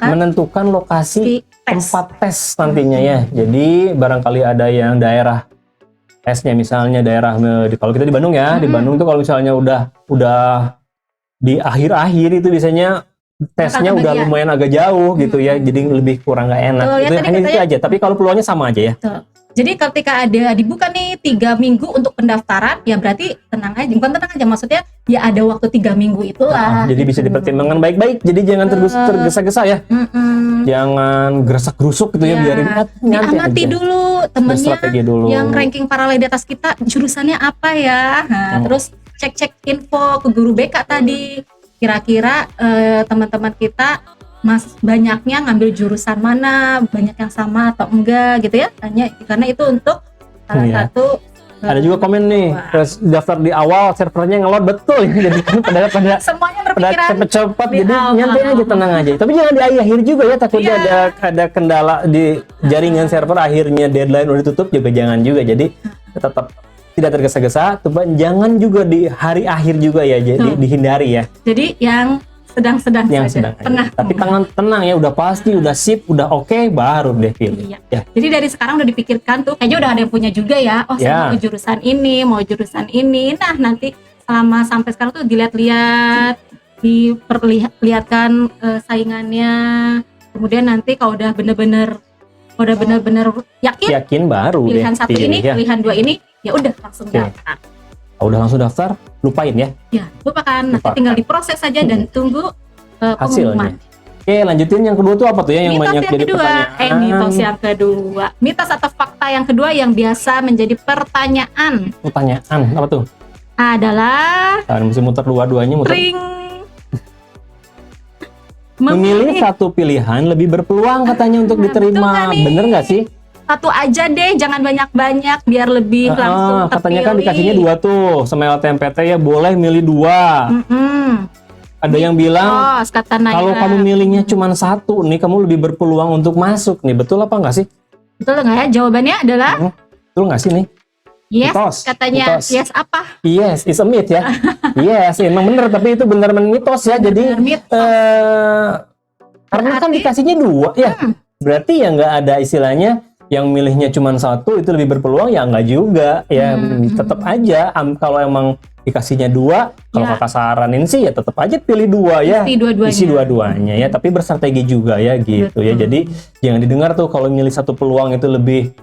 menentukan lokasi tempat tes nantinya ya. Jadi barangkali ada yang daerah tesnya, misalnya daerah kalau kita di Bandung ya, di Bandung tuh kalau misalnya udah di akhir-akhir itu biasanya tesnya udah lumayan agak jauh gitu ya, jadi lebih kurang nggak enak. Itu hanya itu aja. Tapi kalau peluangnya sama aja ya. Jadi ketika ada dibuka nih 3 minggu untuk pendaftaran, ya berarti tenang aja, bukan tenang aja, maksudnya ya ada waktu 3 minggu itulah. Jadi bisa dipertimbangkan baik-baik. Jadi jangan tergesa-gesa ya. Jangan geresak-gerusuk gitu ya, biarin diamati dulu temennya dulu. Yang ranking paralel di atas kita jurusannya apa ya. Nah, terus cek info ke guru BK tadi. Kira-kira teman-teman kita banyaknya ngambil jurusan mana, banyak yang sama atau enggak gitu ya, karena itu untuk salah satu. Ada juga komen nih, daftar di awal servernya ngelot, betul ya, jadi kan pada semuanya berpikiran cepet-cepet, jadi nyantai aja, tenang aja. Tapi jangan di akhir juga ya, takutnya ada kendala di jaringan server, akhirnya deadline udah ditutup juga, jangan juga. Jadi tetap tidak tergesa-gesa, jangan juga di hari akhir juga ya, jadi dihindari ya. Jadi yang sedang saja, tengah. Tapi tenang ya, udah pasti, udah sip, udah oke, baru deh pilih. Ya. Jadi dari sekarang udah dipikirkan tuh, kayaknya udah ada yang punya juga ya. Oh, saya mau jurusan ini, mau jurusan ini. Nah, nanti selama sampai sekarang tuh dilihat-lihat, diperlihatkan saingannya. Kemudian nanti kalau udah bener-bener yakin baru pilihan deh, satu ini, pilihan dua ini, ya udah langsung daftar. Udah langsung daftar, lupain ya. Ya, lupakan. Nanti tinggal diproses saja dan tunggu pengumuman. Oke, lanjutin yang kedua tuh apa tuh ya, yang banyak jadi pertanyaan. Mitos yang kedua. Mitos atau fakta yang kedua yang biasa menjadi pertanyaan. Pertanyaan apa tuh? Adalah mesti muter dua-duanya, muter. Ring. Memilih satu pilihan lebih berpeluang katanya untuk diterima. Bener nggak sih? Satu aja deh, jangan banyak-banyak biar lebih langsung terpilih. Katanya kan dikasihnya 2 tuh sama LTMPT ya, boleh milih 2. Ada yang bilang kalau kamu milihnya cuma 1 nih, kamu lebih berpeluang untuk masuk nih. Betul apa enggak sih? Betul nggak ya? Jawabannya adalah betul nggak sih nih? Yes, mitos. Katanya mitos. Yes apa? Yes, it's a myth ya. Yes, emang bener, tapi itu benar-benar mitos ya. Jadi karena kan dikasihnya 2 ya, berarti ya nggak ada istilahnya yang milihnya cuma 1 itu lebih berpeluang, ya nggak juga ya. Tetap aja kalau emang dikasihnya 2, kalau kakak saranin sih ya tetap aja pilih 2 ya, isi dua-duanya ya, tapi bersrategi juga ya gitu. Ya. Jadi jangan didengar tuh kalau milih satu peluang itu lebih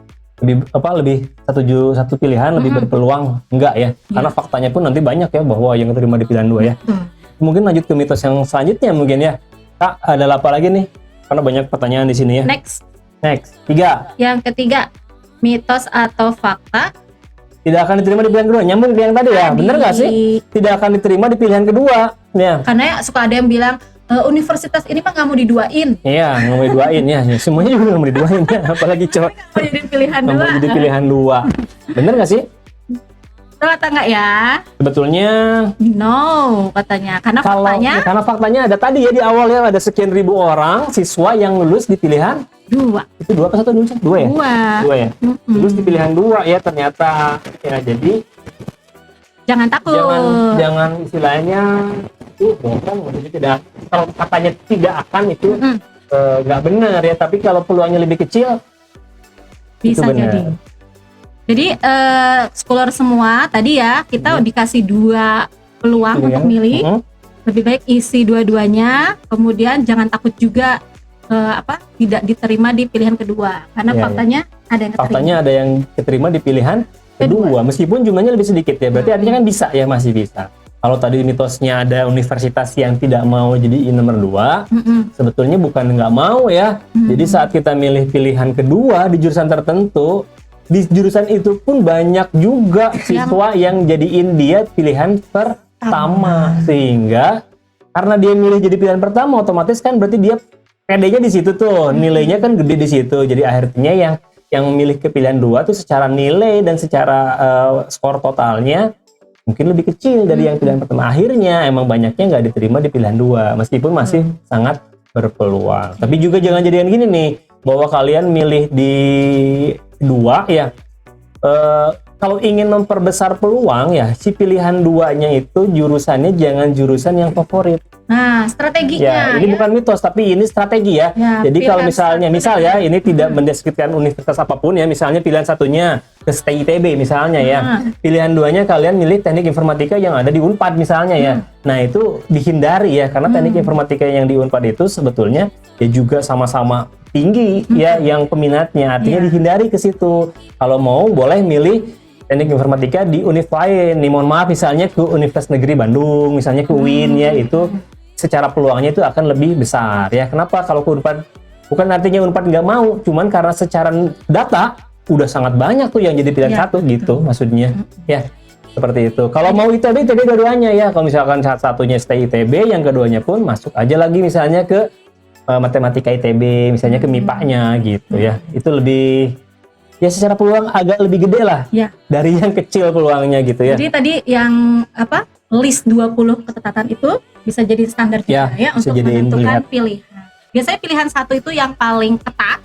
satu pilihan lebih berpeluang, enggak ya. Karena faktanya pun nanti banyak ya bahwa yang terima di pilihan 2 ya. Mungkin lanjut ke mitos yang selanjutnya mungkin ya. Kak, ada apa lagi nih? Karena banyak pertanyaan di sini ya. Next, 3. Yang ketiga, mitos atau fakta tidak akan diterima di pilihan kedua. Nyambung dengan yang tadi ya, bener nggak sih? Tidak akan diterima di pilihan kedua. Ya. Karena suka ada yang bilang universitas ini mah nggak mau diduain. Iya, nggak mau diduain ya. Semuanya juga nggak mau diduain ya. Apalagi cowok. Mau jadi pilihan 2. Mau jadi pilihan 2. Bener nggak sih? Betul atau enggak ya? Sebetulnya no, katanya. Karena faktanya ada tadi ya di awal ya, ada sekian ribu orang siswa yang lulus di pilihan 2. Itu 2 apa 1 dulu? 2 ya? 2 ya? Lulus di pilihan 2 ya ternyata. Ya, jadi jangan takut. Jangan istilahnya bohong, maksudnya tidak, kalau katanya tidak akan itu nggak benar ya, tapi kalau peluangnya lebih kecil bisa jadi. Jadi scholar semua tadi ya, kita dikasih 2 peluang untuk milih. Lebih baik isi dua-duanya, kemudian jangan takut juga tidak diterima di pilihan kedua, karena faktanya ada yang keterima di pilihan kedua, meskipun jumlahnya lebih sedikit ya, berarti artinya kan bisa ya, masih bisa. Kalau tadi mitosnya ada universitas yang tidak mau jadi nomor 2, sebetulnya bukan nggak mau ya. Jadi saat kita milih pilihan kedua di jurusan tertentu, di jurusan itu pun banyak juga siswa yang jadiin dia pilihan pertama, sehingga karena dia milih jadi pilihan pertama, otomatis kan berarti dia PD-nya di situ tuh, nilainya kan gede di situ. Jadi akhirnya yang memilih ke pilihan 2 tuh secara nilai dan secara skor totalnya mungkin lebih kecil dari yang pilihan pertama. Akhirnya emang banyaknya nggak diterima di pilihan 2, meskipun masih sangat berpeluang. Tapi juga jangan jadian gini nih, bahwa kalian milih di 2 ya, kalau ingin memperbesar peluang ya, si pilihan 2-nya itu jurusannya jangan jurusan yang favorit. Nah, strateginya Ya, ini bukan mitos, tapi ini strategi ya. Ya, Jadi kalau pilihan misal ya, ini tidak mendeskripsikan universitas apapun ya, misalnya pilihan satunya ke STI ITB misalnya ya. Pilihan 2-nya kalian milih teknik informatika yang ada di Unpad misalnya ya. Nah, itu dihindari ya, karena teknik informatika yang di Unpad itu sebetulnya ya juga sama-sama tinggi ya yang peminatnya. Artinya dihindari ke situ. Kalau mau boleh milih teknik informatika di univ lain. Nih mohon maaf misalnya ke Universitas Negeri Bandung, misalnya ke UIN ya, itu secara peluangnya itu akan lebih besar ya. Kenapa? Kalau ke Unpad, bukan artinya Unpad nggak mau, cuman karena secara data udah sangat banyak tuh yang jadi pilihan satu gitu maksudnya ya, seperti itu. Kalau mau ITB dua-duanya ya. Kalau misalkan satunya STI ITB, yang keduanya pun masuk aja lagi misalnya ke matematika ITB, misalnya ke MIPA-nya gitu ya. Itu lebih ya secara peluang agak lebih gede lah dari yang kecil peluangnya gitu ya. Jadi tadi yang apa, list 20 ketetapan itu bisa jadi standar juga ya untuk menentukan pilihan. Biasanya pilihan 1 itu yang paling ketat.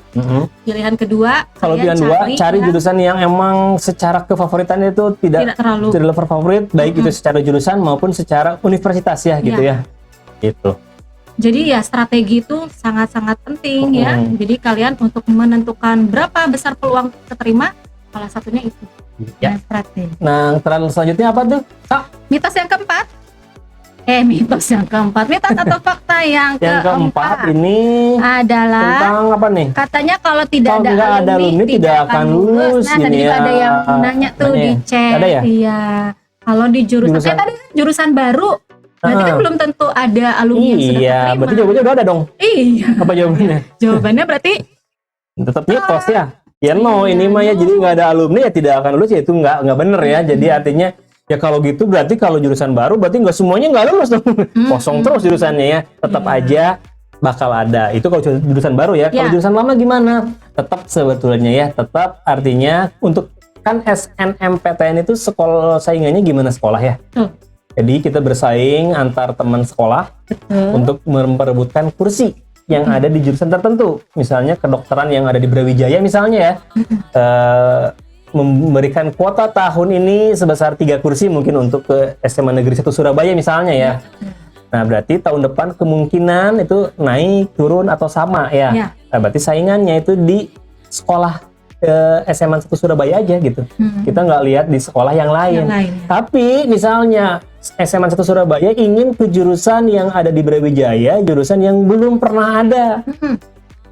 Pilihan kedua, kalau pilihan 2 cari jurusan yang emang secara kefavoritannya itu tidak terlalu favorit, baik itu secara jurusan maupun secara universitas ya gitu ya. Gitu. Jadi ya strategi itu sangat-sangat penting ya. Jadi kalian untuk menentukan berapa besar peluang keterima, salah satunya itu. Strategi. Nah, selanjutnya apa tuh? Mitos yang keempat. Mitos yang keempat. Mitos atau fakta yang keempat ini adalah tentang apa nih? Katanya kalau tidak ada alumni tidak akan lulus. Nah, tadi juga ada yang nanya tuh di chat. Ada ya? Iya. Kalau di jurusan tadi jurusan baru, berarti kan belum tentu ada alumni yang sudah keterima. Berarti jawabannya udah ada dong. Iya. Apa jawabannya? Jawabannya berarti tetap mitos ya. Ya ini mah ya, jadi nggak ada alumni ya tidak akan lulus ya, itu nggak bener ya. Jadi artinya ya kalau gitu berarti kalau jurusan baru berarti nggak semuanya nggak lulus dong. Kosong terus jurusannya ya. Tetap aja bakal ada. Itu kalau jurusan baru ya. Kalau jurusan lama gimana? Tetap sebetulnya ya. Tetap artinya untuk kan SNMPTN itu sekolah saingannya gimana sekolah ya? Jadi kita bersaing antar teman sekolah untuk memperebutkan kursi yang ada di jurusan tertentu. Misalnya kedokteran yang ada di Brawijaya misalnya ya. Memberikan kuota tahun ini sebesar 3 kursi mungkin untuk ke SMA Negeri 1 Surabaya misalnya ya. Nah, berarti tahun depan kemungkinan itu naik, turun atau sama ya. Nah, berarti saingannya itu di sekolah SMA 1 Surabaya aja gitu. Kita nggak lihat di sekolah yang lain. Tapi misalnya SMA 1 Surabaya ingin ke jurusan yang ada di Brawijaya, jurusan yang belum pernah ada.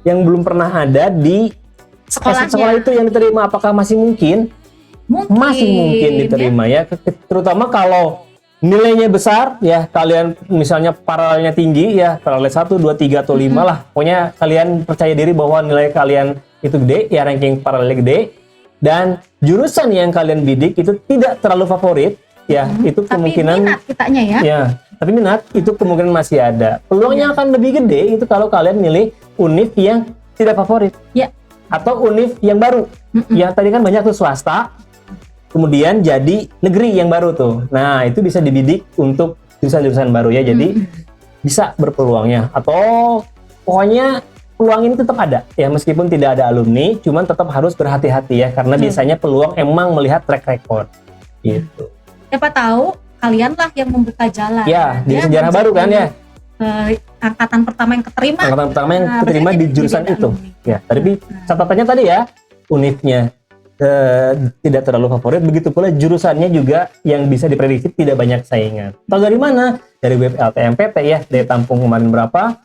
Yang belum pernah ada di sekolah itu yang diterima, apakah masih mungkin? Masih mungkin diterima ya. Terutama kalau nilainya besar ya, kalian misalnya paralelnya tinggi ya, paralel 1, 2, 3 atau 5 lah. Pokoknya kalian percaya diri bahwa nilai kalian itu gede ya, ranking paralelnya gede, dan jurusan yang kalian bidik itu tidak terlalu favorit ya, itu kemungkinan minat kitanya ya. Ya, tapi minat itu kemungkinan masih ada. Peluangnya akan lebih gede itu kalau kalian milih univ yang tidak favorit. Atau univ yang baru. Yang tadi kan banyak tuh swasta, kemudian jadi negeri yang baru tuh. Nah, itu bisa dibidik untuk jurusan-jurusan baru ya. Jadi bisa berpeluangnya. Atau pokoknya peluang ini tetap ada ya, meskipun tidak ada alumni, cuman tetap harus berhati-hati ya, karena biasanya peluang emang melihat track record gitu. Siapa tahu kalian lah yang membuka jalan. Ya, di sejarah baru kan ya. Angkatan pertama yang keterima. Angkatan pertama yang keterima di jurusan itu. Ya, tapi catatannya tadi ya, univnya tidak terlalu favorit, begitu pula jurusannya juga yang bisa diprediksi tidak banyak saingan. Tahu dari mana? Dari web LTMPT ya, daya tampung kemarin berapa,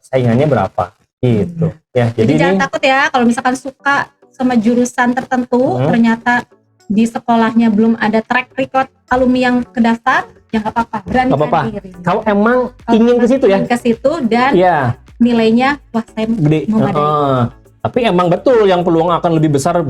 saingannya berapa, gitu. Ya, jadi jangan takut ya kalau misalkan suka sama jurusan tertentu, ternyata di sekolahnya belum ada track record alumni yang kedaftar, ya nggak apa-apa, beranikan diri. Kalau emang ingin ke situ ya, ke situ dan nilainya wah saya gede. memadai. Tapi emang betul yang peluang akan lebih besar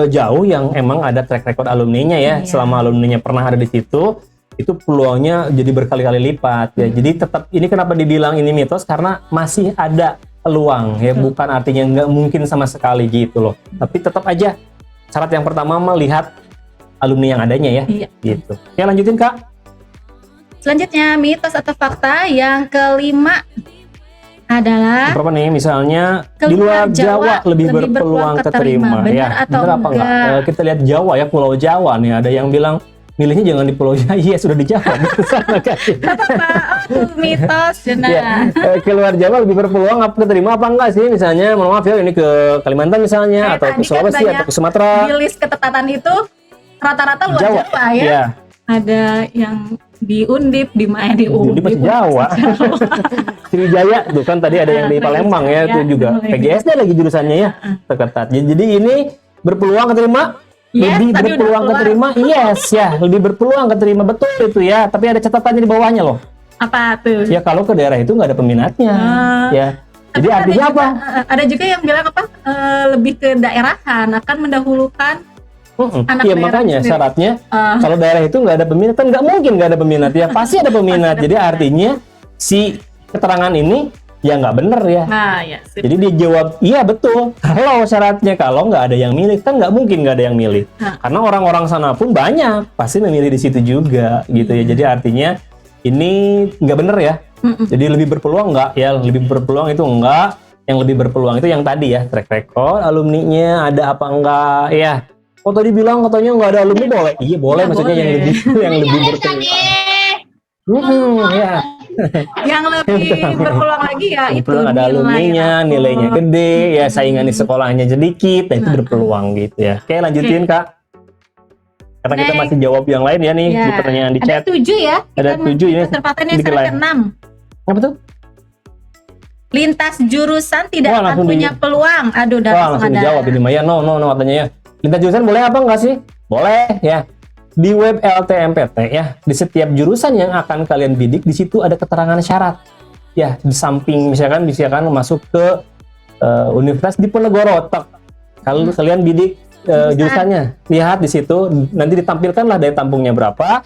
jauh yang emang ada track record alumninya ya. Selama alumninya pernah ada di situ, itu peluangnya jadi berkali-kali lipat ya. Jadi tetap ini kenapa dibilang ini mitos, karena masih ada peluang ya, bukan artinya nggak mungkin sama sekali gitu loh. Tapi tetap aja syarat yang pertama melihat alumni yang adanya ya. Iya. Gitu. Oke, lanjutin Kak. Selanjutnya mitos atau fakta yang kelima adalah Berapa nih? Misalnya di luar Jawa lebih berpeluang keterima. Benar Ya, atau benar apa enggak? enggak? Kita lihat Jawa ya, Pulau Jawa nih. Ada yang bilang milihnya jangan di Pulau Jawa. Iya, sudah dijawab. Sama kasih. Apa? Oh, mitos Ya, Jena. keluar Jawa lebih berpeluang apa keterima apa enggak sih? Misalnya, mohon maaf ya, ini ke Kalimantan misalnya, atau ke Tadi kan Sulawesi banyak atau ke Sumatera. Di list ketetatan itu rata-rata luar Jawa, ya. Iya. Ada yang di Undip, di Undip masih Jawa. Sriwijaya tuh kan tadi ada yang di Palembang ya, itu juga PGSD lagi jurusannya ya, terketat. Jadi ini berpeluang keterima, Yes, lebih tadi udah berpeluang keluar. keterima, yes ya, lebih berpeluang keterima, betul itu ya. Tapi ada catatannya di bawahnya loh. Apa tuh? Ya kalau ke daerah itu nggak ada peminatnya, ya. Jadi Tapi artinya ada apa? juga, ada juga yang bilang apa? Lebih ke daerahan akan mendahulukan anak Iya daerah makanya sendiri. syaratnya kalau daerah itu nggak ada peminat kan nggak mungkin nggak ada peminat ya, pasti ada peminat. Jadi artinya si keterangan ini ya nggak bener ya. Nah, ya. Sip. Jadi dia jawab iya betul kalau syaratnya, kalau nggak ada yang milih kan nggak mungkin nggak ada yang milih. Nah. Karena orang-orang sana pun banyak pasti memilih di situ juga gitu ya. Jadi artinya ini nggak bener ya. Jadi lebih berpeluang nggak ya, lebih berpeluang itu enggak. Yang lebih berpeluang itu yang tadi ya, track record alumninya ada apa enggak ya. Oh tadi bilang katanya nggak ada alumni, boleh? Iya boleh, Ya, maksudnya boleh. yang lebih berpeluang. Ya. Yang lebih berpeluang lagi ya itu Berpeluang ada alumninya, nilainya gede, ya saingan di sekolahnya sedikit, nah itu berpeluang gitu ya. Oke lanjutin Kak. Karena kita masih jawab yang lain ya nih di pertanyaan di chat. Ada 7 ya. Ada 7 ini. Kesempatan yang Dikit lah. ke-6. Apa tuh? Lintas jurusan tidak Wah, akan langsung punya peluang. Aduh, udah Wah langsung ada. dijawab ini Maya. No katanya ya. Lintas jurusan boleh apa enggak sih? Boleh ya. Di web LTMPT ya, di setiap jurusan yang akan kalian bidik di situ ada keterangan syarat. Ya, di samping misalkan masuk ke Universitas Diponegoro. Kalau kalian bidik jurusannya, lihat di situ nanti ditampilkanlah daya tampungnya berapa,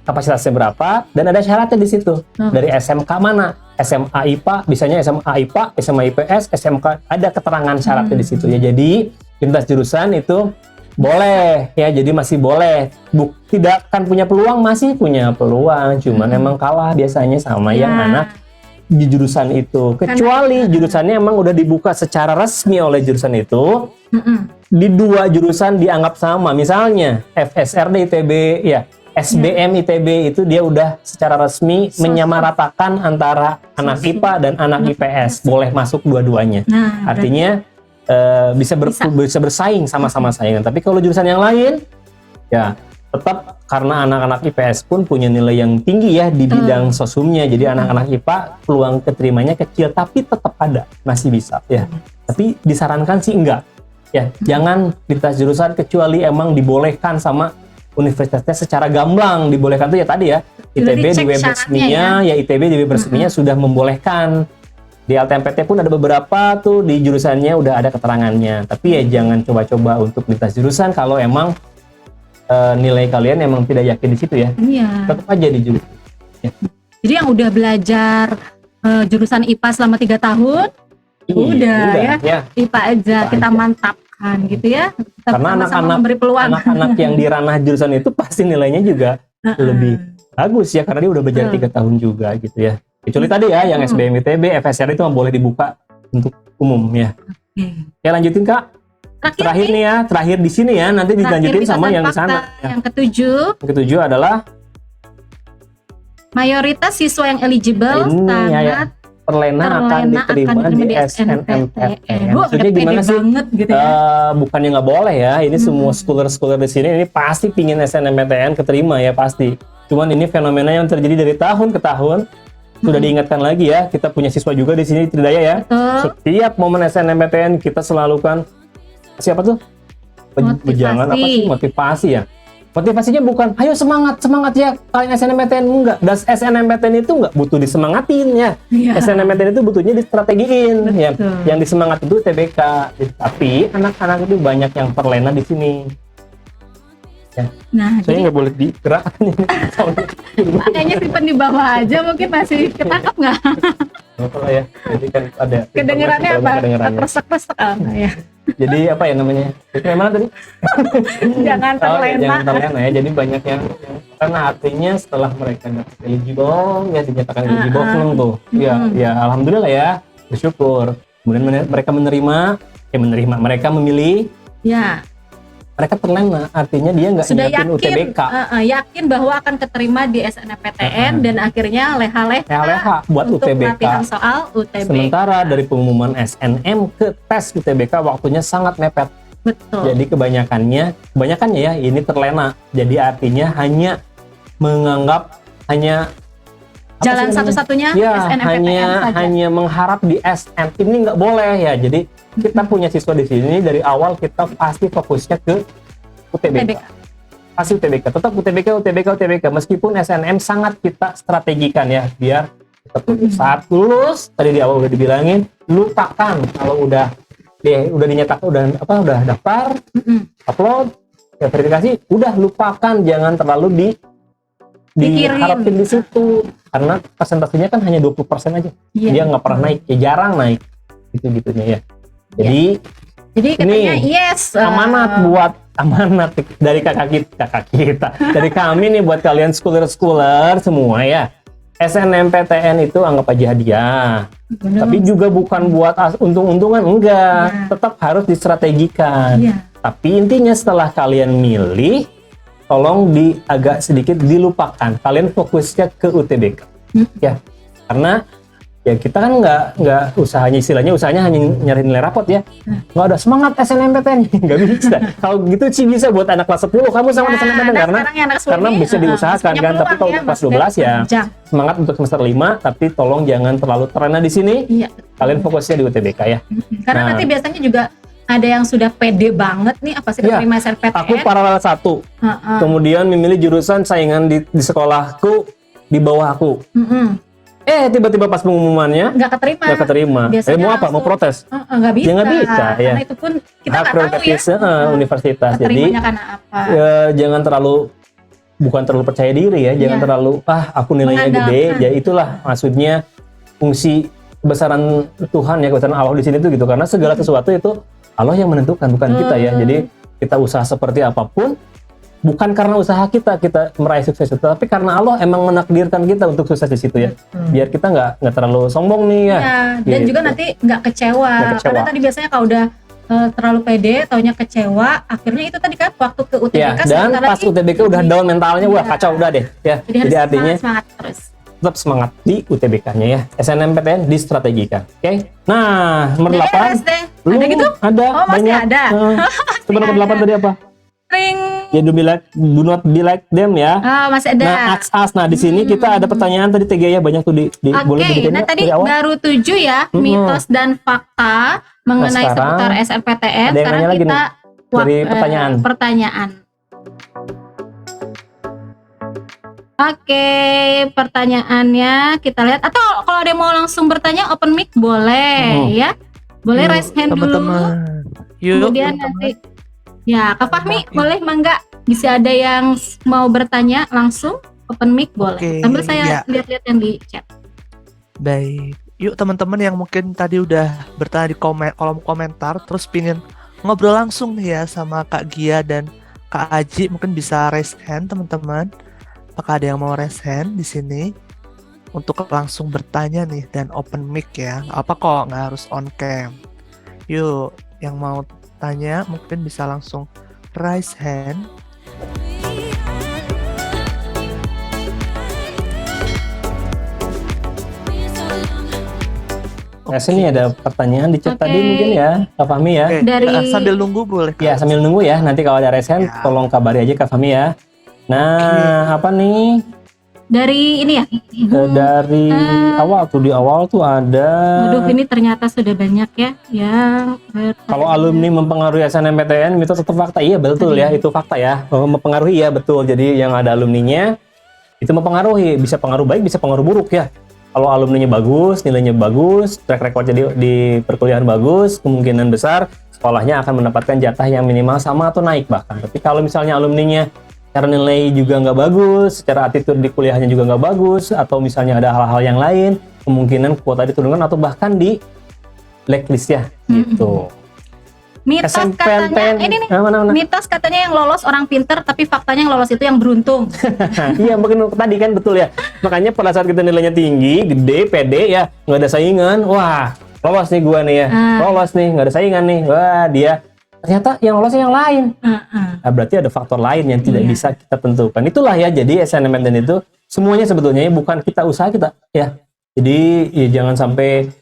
kapasitasnya berapa, dan ada syaratnya di situ. Dari SMK mana? SMA IPA, bisanya SMA IPA, SMA IPS, SMK, ada keterangan syaratnya di situ ya. Jadi lintas jurusan itu boleh ya, jadi masih boleh. Tidak akan punya peluang, masih punya peluang, cuman emang kalah biasanya sama yang anak di jurusan itu. Kecuali jurusannya emang udah dibuka secara resmi oleh jurusan itu, di dua jurusan dianggap sama, misalnya FSRD ITB ya, SBM ITB itu dia udah secara resmi menyamaratakan antara anak IPA dan anak IPS, boleh masuk dua-duanya. Artinya bisa bersaing, sama-sama saingan. Tapi kalau jurusan yang lain ya tetap, karena anak-anak IPS pun punya nilai yang tinggi ya di bidang sosumnya, jadi anak-anak IPA peluang keterimanya kecil, tapi tetap ada, masih bisa ya. Tapi disarankan sih enggak ya, jangan lintas jurusan kecuali emang dibolehkan sama universitasnya secara gamblang. Dibolehkan tuh ya tadi ya, ITB di web resminya ya, ITB di web resminya sudah membolehkan. Di LTMPT pun ada beberapa tuh di jurusannya udah ada keterangannya. Tapi ya jangan coba-coba untuk lintas jurusan kalau emang nilai kalian emang tidak yakin di situ ya. Iya. Tetap aja di jurusan. Ya. Jadi yang udah belajar jurusan IPA selama 3 tahun, udah ya. IPA aja kita mantapkan gitu ya. Kita karena sama-sama memberi peluang. anak-anak yang di ranah jurusan itu pasti nilainya juga lebih bagus ya, karena dia udah belajar 3 tahun juga gitu ya. Kecuali tadi ya yang SBM ITB, FSR itu boleh dibuka untuk umum ya. Ya lanjutin Kak. Terakhir nih ya, terakhir di sini ya, nanti dilanjutin sama yang di sana. Yang ketujuh. Yang ketujuh adalah mayoritas siswa yang eligible sangat terlena akan diterima di SNMPTN. Maksudnya gimana sih? Gitu ya. Bukannya nggak boleh ya, ini semua scholar-scholar di sini ini pasti pingin SNMPTN keterima ya pasti. Cuman ini fenomena yang terjadi dari tahun ke tahun. Sudah diingatkan lagi ya, kita punya siswa juga di sini di Tridaya ya. Setiap momen SNMPTN kita selalu kan siapa tuh? Wejangan apa sih? Motivasi ya. Motivasinya bukan ayo semangat ya kalian SNMPTN, enggak. Dan SNMPTN itu enggak butuh disemangatin ya. SNMPTN itu butuhnya distrategiin ya. Yang disemangat itu TBK. Tapi anak-anak itu banyak yang terlena di sini. Ya. Nah, saya nggak boleh digerakkan ini. Makanya simpan di bawah aja, mungkin masih ketangkap nggak? Apa ya? Jadi kan ada Kedengerannya apa? Resek-resek ya. Jadi apa ya namanya? Itu yang mana tadi? Jangan terlena. Jangan terlena ya. Jadi banyak yang karena artinya setelah mereka eligible ya dinyatakan eligible seneng tuh. Ya alhamdulillah ya, bersyukur. Kemudian mereka mereka memilih. Ya. Mereka terlena, artinya dia nggak Sudah nyiapin UTBK. Yakin bahwa akan keterima di SNMPTN dan akhirnya leha-leha buat untuk UTBK. pelatihan soal UTBK. Sementara dari pengumuman SNM ke tes UTBK waktunya sangat mepet. Betul. Jadi kebanyakannya ya ini terlena. Jadi artinya hanya menganggap jalan satu-satunya ya, SNMPTN saja. hanya mengharap di SN ini nggak boleh ya. Jadi kita punya siswa di sini dari awal kita pasti fokusnya ke UTBK. Pasti UTBK, tetap UTBK. Meskipun SNM sangat kita strategikan ya, biar saat lulus tadi di awal udah dibilangin, lupakan kalau udah dinyatakan udah daftar, upload, ya verifikasi, udah lupakan, jangan terlalu diharapin di situ karena persentasenya kan hanya 20% aja. Dia nggak pernah naik, ya jarang naik gitu-gitunya ya. Jadi katanya ini amanat dari kakak kita dari kami nih buat kalian schooler semua ya. SNMPTN itu anggap aja hadiah. Tapi juga bukan buat untung-untungan, enggak. Tetap harus distrategikan. Tapi intinya setelah kalian milih, tolong agak sedikit dilupakan. Kalian fokusnya ke UTBK. Ya. Karena ya kita kan nggak usahanya hanya nyari nilai rapot ya. Nggak ada semangat SNMPTN, nggak bisa. Kalau gitu sih bisa buat anak kelas 10 kamu sama SNMPTN karena bisa diusahakan kan. Tapi kalau kelas 12 ya semangat untuk semester 5, tapi tolong jangan terlalu terlena di sini. Kalian fokusnya di UTBK ya. Karena nanti biasanya juga ada yang sudah pede banget nih apa sih terima SNMPTN. Aku paralel 1. Kemudian memilih jurusan saingan di sekolahku di bawah aku. Tiba-tiba pas pengumumannya nggak keterima. Mau apa? Mau protes? Nggak bisa. Nggak bisa ya. Karena itu pun kita nggak tahu ya. Universitas. Jadi karena apa? Jangan bukan terlalu percaya diri ya. Jangan terlalu aku nilainya gede. Ya itulah maksudnya fungsi kebesaran Tuhan ya, kebesaran Allah di sini tuh gitu. Karena segala sesuatu itu Allah yang menentukan, bukan kita ya. Jadi kita usaha seperti apapun. Bukan karena usaha kita meraih sukses itu, tapi karena Allah emang menakdirkan kita untuk sukses di situ ya. Biar kita nggak terlalu sombong nih ya. Dan juga nanti nggak kecewa. Karena tadi biasanya kalau udah terlalu pede, taunya kecewa, akhirnya itu tadi kan waktu ke UTBK. Dan pas UTBK udah down mentalnya, wah kacau udah deh. Ya. Jadi artinya semangat terus. Tetap semangat di UTBK-nya ya. SNMPTN distrategikan. Oke. Nah, nomor 8. Ada gitu? Ada. Oh, masih banyak. ada. Coba nomor 8 tadi apa? Ring. Ya, do not be like them ya. Masih ada. Nah, ask us. Nah, di sini kita ada pertanyaan tadi TG ya, banyak tuh boleh Oke, nah tadi baru 7 ya, mitos dan fakta mengenai seputar SNMPTN. Sekarang kita dari pertanyaan. Oke, pertanyaannya kita lihat. Atau kalau ada yang mau langsung bertanya open mic boleh ya. Boleh raise hand dulu. Kemudian nanti ya, Kak Fahmi boleh mangga, bisa ada yang mau bertanya langsung open mic boleh. Sambil saya lihat-lihat yang di chat. Baik, yuk teman-teman yang mungkin tadi udah bertanya di kolom komentar, terus pingin ngobrol langsung nih ya sama Kak Gia dan Kak Aji, mungkin bisa raise hand teman-teman. Apakah ada yang mau raise hand di sini untuk langsung bertanya nih dan open mic ya? Apa kok nggak harus on cam? Yuk, yang mau tanya mungkin bisa langsung raise hand. Sini ada pertanyaan di chat tadi mungkin ya, Kak Fahmi ya. Dari sambil nunggu boleh. Ya, sambil nunggu ya. Nanti kalau ada raise hand tolong kabari aja Kak Fahmi ya. Nah, apa nih? Dari ini ya? Dari awal tuh, di awal tuh ada. Waduh, ini ternyata sudah banyak ya yang kalau alumni mempengaruhi SNMPTN, mitos atau fakta? Iya betul ya, itu fakta ya. Mempengaruhi ya betul. Jadi yang ada alumninya itu mempengaruhi, bisa pengaruh baik, bisa pengaruh buruk ya. Kalau alumninya bagus, nilainya bagus, track record jadi di perkuliahan bagus, kemungkinan besar sekolahnya akan mendapatkan jatah yang minimal sama atau naik bahkan. Tapi kalau misalnya alumninya secara nilai juga nggak bagus, secara attitude di kuliahnya juga nggak bagus, atau misalnya ada hal-hal yang lain, kemungkinan kuota diturunkan atau bahkan di blacklist ya, gitu. Mitos katanya, ini nih, mitos katanya yang lolos orang pinter, tapi faktanya yang lolos itu yang beruntung. Iya, mungkin tadi kan betul ya. Makanya pada saat kita nilainya tinggi, gede, pede ya, nggak ada saingan, wah lolos nih gua nih ya, lolos nih, nggak ada saingan nih, wah dia. Ternyata yang lolos yang lain. Nah, berarti ada faktor lain yang tidak bisa kita tentukan. Itulah ya, jadi SNMPTN itu semuanya sebetulnya bukan kita usaha kita ya. Jadi ya, jangan sampai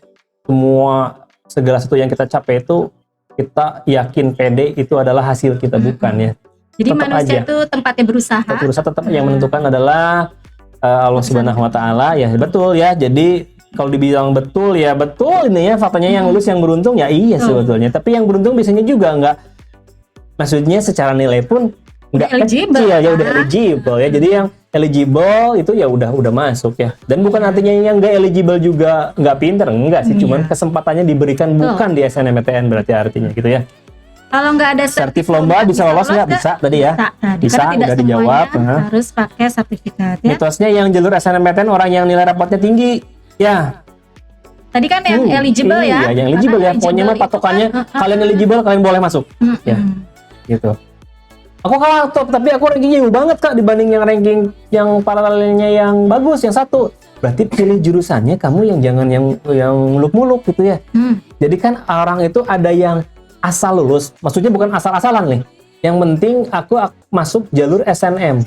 segala sesuatu yang kita capai itu kita yakin pede itu adalah hasil kita, bukan ya. Jadi tetap manusia aja. Itu tempatnya berusaha. Berusaha tetap yang menentukan adalah Allah Subhanahu Wa Taala ya, betul ya. Jadi kalau dibilang betul ya betul ini ya, faktanya yang lulus yang beruntung ya iya sebetulnya. Tapi yang beruntung biasanya juga nggak, maksudnya secara nilai pun nggak kecil ya, udah eligible ya. Jadi yang eligible itu ya udah masuk ya. Dan bukan artinya yang nggak eligible juga nggak pinter, enggak sih. Cuman kesempatannya diberikan bukan di SNMPTN berarti artinya gitu ya. Kalau nggak ada sertif lomba bisa lolos nggak? Bisa tadi ya. Bisa, udah dijawab. Harus pakai sertifikat ya. Mitosnya yang jalur SNMPTN orang yang nilai rapotnya tinggi. Ya. Tadi kan yang eligible ya. Iya, yang eligible ya. Pokoknya mah patokannya kalian eligible, kalian boleh masuk. Ya. Gitu. Aku kalah top, tapi aku rankingnya jauh banget Kak dibanding yang ranking yang paralelnya yang bagus, yang satu. Berarti pilih jurusannya kamu yang jangan yang muluk-muluk gitu ya. Jadi kan orang itu ada yang asal lulus, maksudnya bukan asal-asalan nih. Yang penting aku masuk jalur SNM.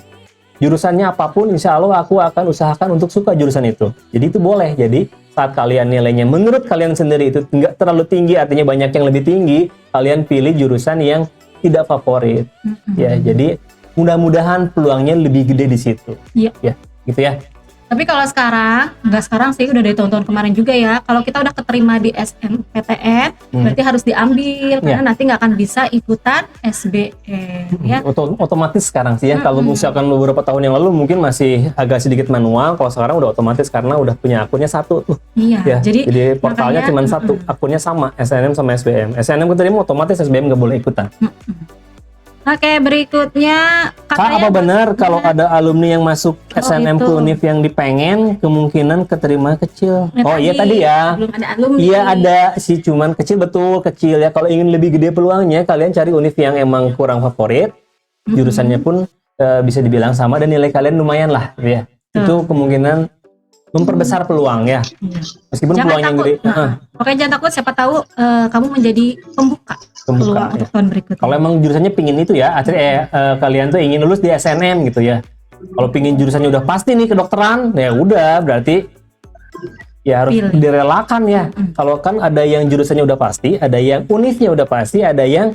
Jurusannya apapun, insya Allah aku akan usahakan untuk suka jurusan itu. Jadi itu boleh. Jadi saat kalian nilainya menurut kalian sendiri itu nggak terlalu tinggi, artinya banyak yang lebih tinggi, kalian pilih jurusan yang tidak favorit. Ya, jadi mudah-mudahan peluangnya lebih gede di situ. Iya. Ya, gitu ya. Tapi kalau nggak sekarang sih, udah dari tahun-tahun kemarin juga ya. Kalau kita udah keterima di SNMPTN, berarti harus diambil karena nanti nggak akan bisa ikutan SBM. Ya. Otomatis sekarang sih ya. Kalau misalkan beberapa tahun yang lalu mungkin masih agak sedikit manual. Kalau sekarang udah otomatis karena udah punya akunnya satu tuh. Iya. Ya. Jadi portalnya cuma satu, akunnya sama SNM sama SBM. SNM keterima otomatis, SBM nggak boleh ikutan. Oke, berikutnya Kak, apa benar kalau ada alumni yang masuk SNM ke Univ yang dipengen kemungkinan keterima kecil? Iya tadi ya. Belum ada alumni. Iya ada sih, cuman kecil, betul kecil ya. Kalau ingin lebih gede peluangnya, kalian cari Univ yang emang kurang favorit. Jurusannya pun bisa dibilang sama dan nilai kalian lumayan lah gitu ya. Itu kemungkinan memperbesar peluang ya. Meskipun jangan peluangnya takut. gede. Pokoknya jangan takut, siapa tahu kamu menjadi pembuka peluang ya. untuk tahun berikutnya. Kalau emang jurusannya pingin itu ya, akhirnya kalian tuh ingin lulus di SNM gitu ya. Kalau pingin jurusannya udah pasti nih kedokteran, ya udah berarti ya harus direlakan ya. Kalau kan ada yang jurusannya udah pasti, ada yang univnya udah pasti, ada yang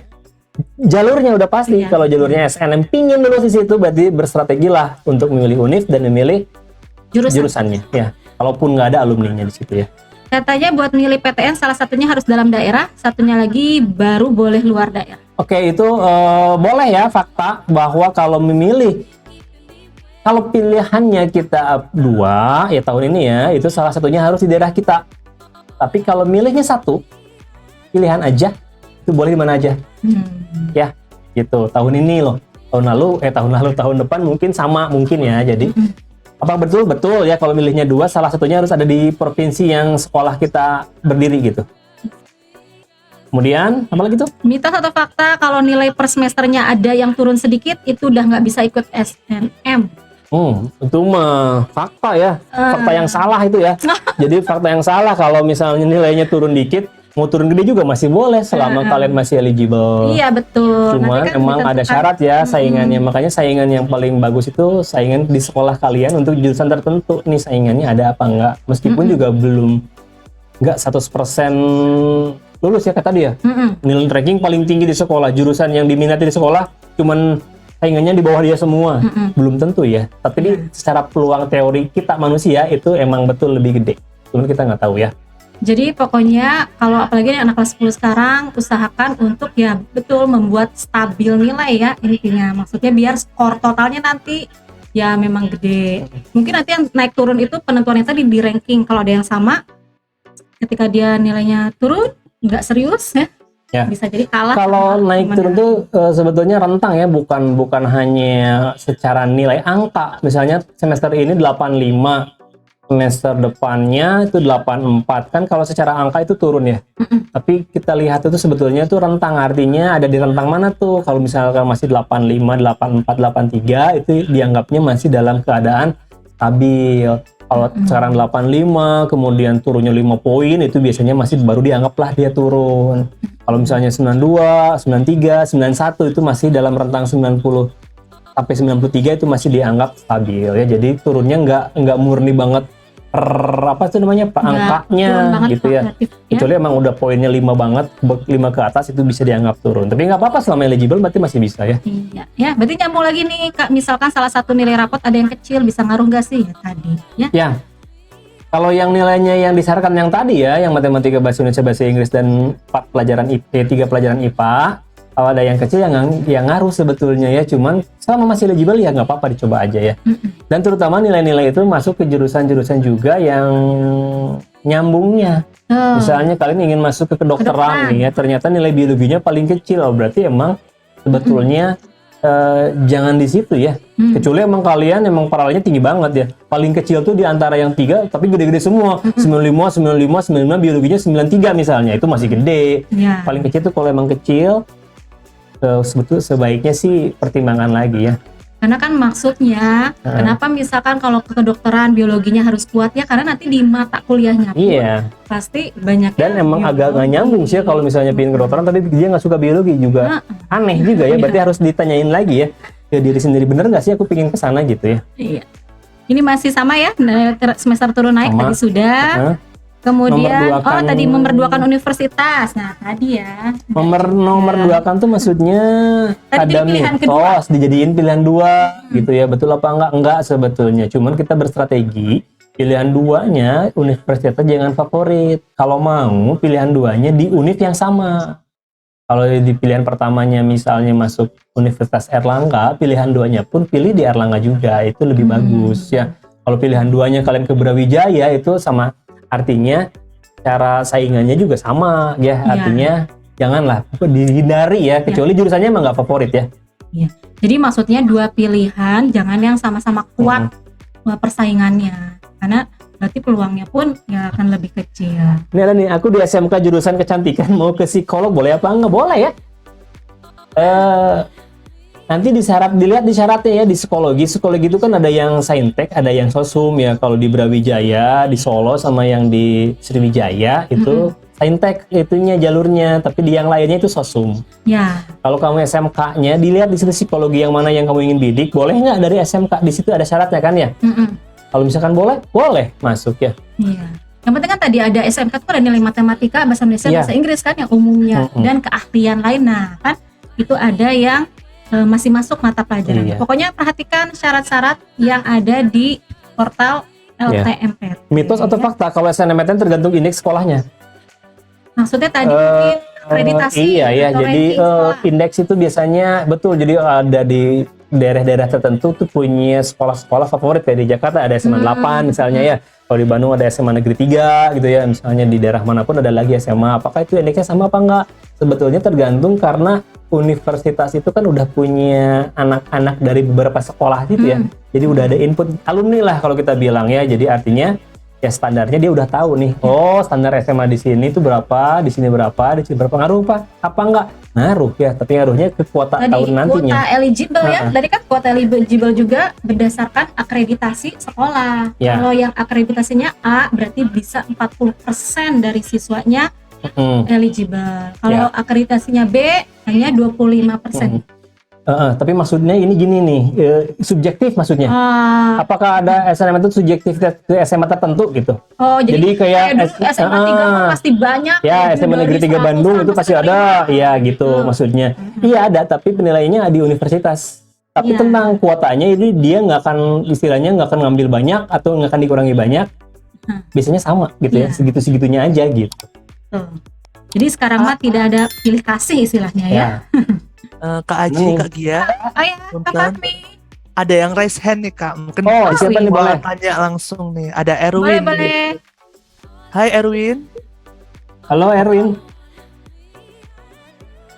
jalurnya udah pasti. Kalau jalurnya SNM pingin lulus di situ, berarti berstrategilah untuk memilih univ dan memilih jurusannya ya. Kalaupun nggak ada alumninya di situ ya. Katanya buat milih PTN salah satunya harus dalam daerah, satunya lagi baru boleh luar daerah. Oke, itu boleh ya, fakta bahwa kalau memilih, kalau pilihannya kita dua ya tahun ini ya, itu salah satunya harus di daerah kita. Tapi kalau milihnya satu pilihan aja, itu boleh di mana aja. Ya, gitu. Tahun ini loh. Tahun depan mungkin sama mungkin ya. Jadi apa betul ya kalau milihnya dua, salah satunya harus ada di provinsi yang sekolah kita berdiri gitu. Kemudian apa lagi tuh? Mitos atau fakta kalau nilai per semesternya ada yang turun sedikit itu udah nggak bisa ikut SNM? Itu mah fakta ya, fakta yang salah itu ya. Jadi fakta yang salah kalau misalnya nilainya turun dikit, mau turun gede juga masih boleh selama kalian masih eligible. Iya betul. Cuman kan emang ada syarat ya saingannya. Makanya saingan yang paling bagus itu saingan di sekolah kalian untuk jurusan tertentu. Nih saingannya ada apa enggak? Meskipun juga belum enggak 100% lulus ya kata dia. Nilai ranking paling tinggi di sekolah, jurusan yang diminati di sekolah cuman saingannya di bawah dia semua. Belum tentu ya. Tapi secara peluang teori kita manusia itu emang betul lebih gede. Cuman kita nggak tahu ya. Jadi pokoknya kalau apalagi anak kelas 10 sekarang usahakan untuk ya betul membuat stabil nilai ya intinya. Maksudnya biar skor totalnya nanti ya memang gede. Mungkin nanti yang naik turun itu penentuannya tadi di ranking. Kalau ada yang sama ketika dia nilainya turun nggak serius ya. Bisa jadi kalah. Kalau naik turun tuh sebetulnya rentang ya, bukan hanya secara nilai angka. Misalnya semester ini 85. semester depannya itu 84 kan, kalau secara angka itu turun ya. Tapi kita lihat itu sebetulnya itu rentang, artinya ada di rentang mana tuh. Kalau misalkan masih 85, 84, 83 itu dianggapnya masih dalam keadaan stabil. Kalau sekarang 85 kemudian turunnya 5 poin itu biasanya masih baru dianggaplah dia turun. Kalau misalnya 92, 93, 91 itu masih dalam rentang 90 sampai 93 itu masih dianggap stabil ya. Jadi turunnya nggak murni banget apa itu namanya angkanya gitu ya. Kecuali emang udah poinnya 5 banget, 5 ke atas itu bisa dianggap turun. Tapi nggak apa-apa selama eligible berarti masih bisa ya. Iya, ya berarti nyambung lagi nih Kak, misalkan salah satu nilai rapot ada yang kecil, bisa ngaruh nggak sih ya tadi ya? Ya. Kalau yang nilainya yang disarankan yang tadi ya, yang matematika, bahasa Indonesia, bahasa Inggris dan 4 pelajaran IP, 3 pelajaran IPA, kalau ada yang kecil yang ngaruh sebetulnya ya, cuman selama masih eligible ya nggak apa-apa, dicoba aja ya. Dan terutama nilai-nilai itu masuk ke jurusan-jurusan juga yang nyambungnya. Misalnya kalian ingin masuk ke kedokteran nih ya, ternyata nilai biologinya paling kecil, berarti emang sebetulnya jangan di situ ya. Kecuali emang kalian emang paralelnya tinggi banget ya. Paling kecil tuh di antara yang 3 tapi gede-gede semua. 95, 95, 95, biologinya 93 misalnya, itu masih gede. Paling kecil tuh kalau emang kecil sebetulnya sebaiknya sih pertimbangan lagi ya. Karena kan maksudnya kenapa misalkan kalau ke kedokteran biologinya harus kuat ya, karena nanti di mata kuliahnya pun pasti banyak. Dan emang agak nggak nyambung sih ya kalau misalnya pengen kedokteran tapi dia nggak suka biologi juga. Aneh juga ya, berarti harus ditanyain lagi ya ke diri sendiri, bener nggak sih aku pengen kesana gitu ya. Iya. Ini masih sama ya, semester turun naik tadi sudah. Kemudian tadi memerduakan universitas. Nah tadi ya memerduakan tuh maksudnya tadi ada mitos dijadiin pilihan 2 gitu ya, betul apa enggak sebetulnya, cuman kita berstrategi pilihan 2-nya universitasnya jangan favorit. Kalau mau pilihan 2-nya di univ yang sama. Kalau di pilihan pertamanya misalnya masuk Universitas Erlangga, pilihan 2-nya pun pilih di Erlangga juga, itu lebih bagus ya. Kalau pilihan 2-nya kalian ke Brawijaya itu sama, artinya cara saingannya juga sama ya, artinya janganlah dihindari ya, kecuali jurusannya emang nggak favorit ya. Iya. Jadi maksudnya 2 pilihan, jangan yang sama-sama kuat persaingannya, karena berarti peluangnya pun ya akan lebih kecil. Ini ada nih, aku di SMK jurusan kecantikan mau ke psikolog, boleh apa enggak? Boleh ya. Nanti dilihat di syaratnya ya. Di psikologi itu kan ada yang saintek, ada yang sosum ya. Kalau di Brawijaya, di Solo sama yang di Sriwijaya itu saintek itunya jalurnya, tapi di yang lainnya itu sosum. Ya. Kalau kamu SMK-nya dilihat di situ psikologi yang mana yang kamu ingin bidik, boleh nggak dari SMK? Di situ ada syaratnya kan ya. Kalau misalkan boleh masuk ya. Iya. Yang penting kan tadi ada SMK itu ada nilai matematika, bahasa Indonesia, bahasa Inggris kan yang umumnya dan keahlian lain. Nah kan itu ada yang masih masuk mata pelajaran. Pokoknya perhatikan syarat-syarat yang ada di portal LTMPT. Mitos atau fakta kalau SNMPTN tergantung indeks sekolahnya? Maksudnya tadi mungkin akreditasi. Iya ya, jadi indeks itu biasanya betul. Jadi ada di daerah-daerah tertentu tuh punya sekolah-sekolah favorit, kayak di Jakarta ada SMA 8 misalnya ya. Kalau di Bandung ada SMA Negeri 3 gitu ya. Misalnya di daerah manapun ada lagi SMA. Apakah itu indeksnya sama apa enggak? Sebetulnya tergantung karena universitas itu kan udah punya anak-anak dari beberapa sekolah gitu ya. Jadi udah ada input alumni lah kalau kita bilang ya. Jadi artinya ya standarnya dia udah tahu nih. Oh, standar SMA di sini tuh berapa, di sini berapa, di sini berapa. Ngaruh apa enggak? Ngaruh ya, tapi ngaruhnya ke kuota tahun nantinya. Kuota eligible ya. Tadi kan kuota eligible juga berdasarkan akreditasi sekolah. Kalau yang akreditasinya A berarti bisa 40% dari siswanya eligible. Kalau akreditasinya B hanya 25%. Tapi maksudnya ini gini nih, subjektif maksudnya. Apakah ada SNM itu subjektif ke SMA tertentu gitu? Oh, jadi kayak SMA 3 pasti banyak. Ya, SMA Negeri 3 Bandung itu pasti ada, ya gitu maksudnya. Iya ada, tapi penilaiannya di universitas. Tapi tentang kuotanya ini dia nggak akan, istilahnya nggak akan ngambil banyak atau nggak akan dikurangi banyak. Biasanya sama gitu ya, segitu-segitunya aja gitu. Jadi sekarang mah tidak ada pilih kasih istilahnya ya. Kak Aji, Kak Gia, Kak Fatmi. ada yang raise hand nih Kak. Mungkin siapa nih, boleh tanya langsung nih. Ada Erwin. Boleh. Hai Erwin. Halo Erwin.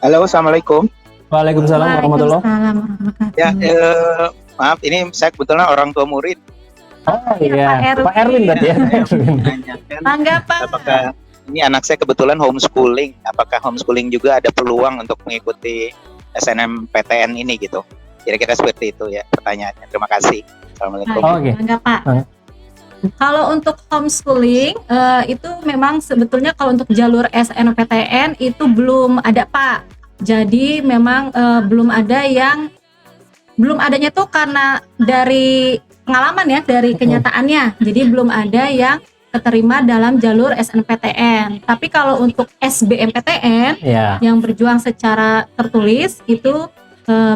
Halo, assalamualaikum. Waalaikumsalam warahmatullahi wabarakatuh. Ya, maaf, ini saya kebetulan orang tua murid. Oh iya, Pak Erwin berarti ya. Pak Erwin. Menanyakan Tanggapan. apakah ini anak saya kebetulan homeschooling, apakah homeschooling juga ada peluang untuk mengikuti SNMPTN ini gitu? Kira-kira seperti itu ya pertanyaannya. Terima kasih. Assalamualaikum. Oh, oke. Enggak, Pak. Bang. Kalau untuk homeschooling itu memang sebetulnya kalau untuk jalur SNMPTN itu belum ada, Pak. Jadi memang belum adanya tuh karena dari pengalaman ya, dari kenyataannya. Jadi belum ada yang keterima dalam jalur SNMPTN. Tapi kalau untuk SBMPTN Ya. yang berjuang secara tertulis itu